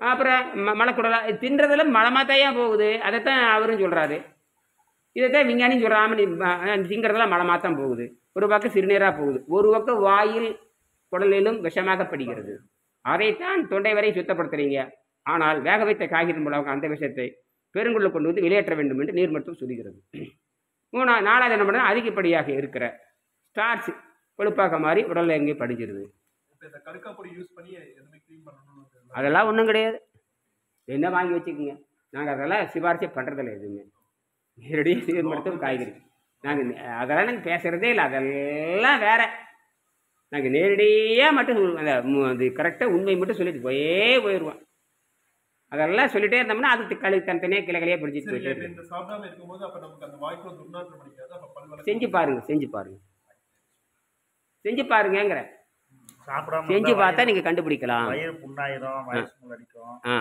அப்புறம் மலைக்குடலாம் தின்றதெல்லாம் மலமாத்தையா போகுது. அதைத்தான் அவரும் சொல்கிறாரு. இதைத்தான் விஞ்ஞானியும் சொல்கிறான். திங்கிறதெல்லாம் மலமாத்தான் போகுது. ஒரு பக்கம் சிறுநீராக போகுது, ஒரு பக்கம் வாயில் குடலிலும் விஷமாகப்படுகிறது. அதைத்தான் தொண்டை வரை சுத்தப்படுத்துறீங்க. ஆனால் வேக வைத்த காய்கறி மூலமாக அந்த விஷத்தை பெருங்குள்ள கொண்டு வெளியேற்ற வேண்டும் என்று நீர் மருத்துவம் சொல்லுகிறது. 4வது என்ன பண்ணால் அதிகப்படியாக இருக்கிற ஸ்டார்ச் கொழுப்பாக மாறி உடலில் எங்கே படிஞ்சிருது. அதெல்லாம் ஒன்றும் கிடையாது. என்ன வாங்கி வச்சுக்கோங்க. நாங்கள் அதெல்லாம் சிபாரிசை பண்ணுறதில்ல. எதுவுமே நேரடியாக நீர் மருத்துவம் காய்கறி நாங்கள் அதெல்லாம் நாங்கள் பேசுகிறதே இல்லை. அதெல்லாம் வேற. நாங்கள் நேரடியாக மட்டும் அது கரெக்டாக உண்மை மட்டும் சொல்லிட்டு போயிடுவோம். அதெல்லாம் சொல்லிட்டே இருந்தோம்னா அது தனித்தனியாக கிளைகளையே பிடிச்சிட்டு சரி, போயிட்டே இப்ப இருக்கும். இந்த சாப்பிடாம இருக்கும்போது அப்ப நமக்கு அந்த வாய்க்குள்ள துர்நாற்றம் அடிக்காது. அப்ப பல் விளக்கு செஞ்சு பாருங்க செஞ்சு பாருங்கங்கிற சாப்பிடாம செஞ்சு இருந்தா பார்த்தா நீங்கள் கண்டுபிடிக்கலாம். வயிறு புண்ணாயிரும், வயசு அடிக்கும். ஆ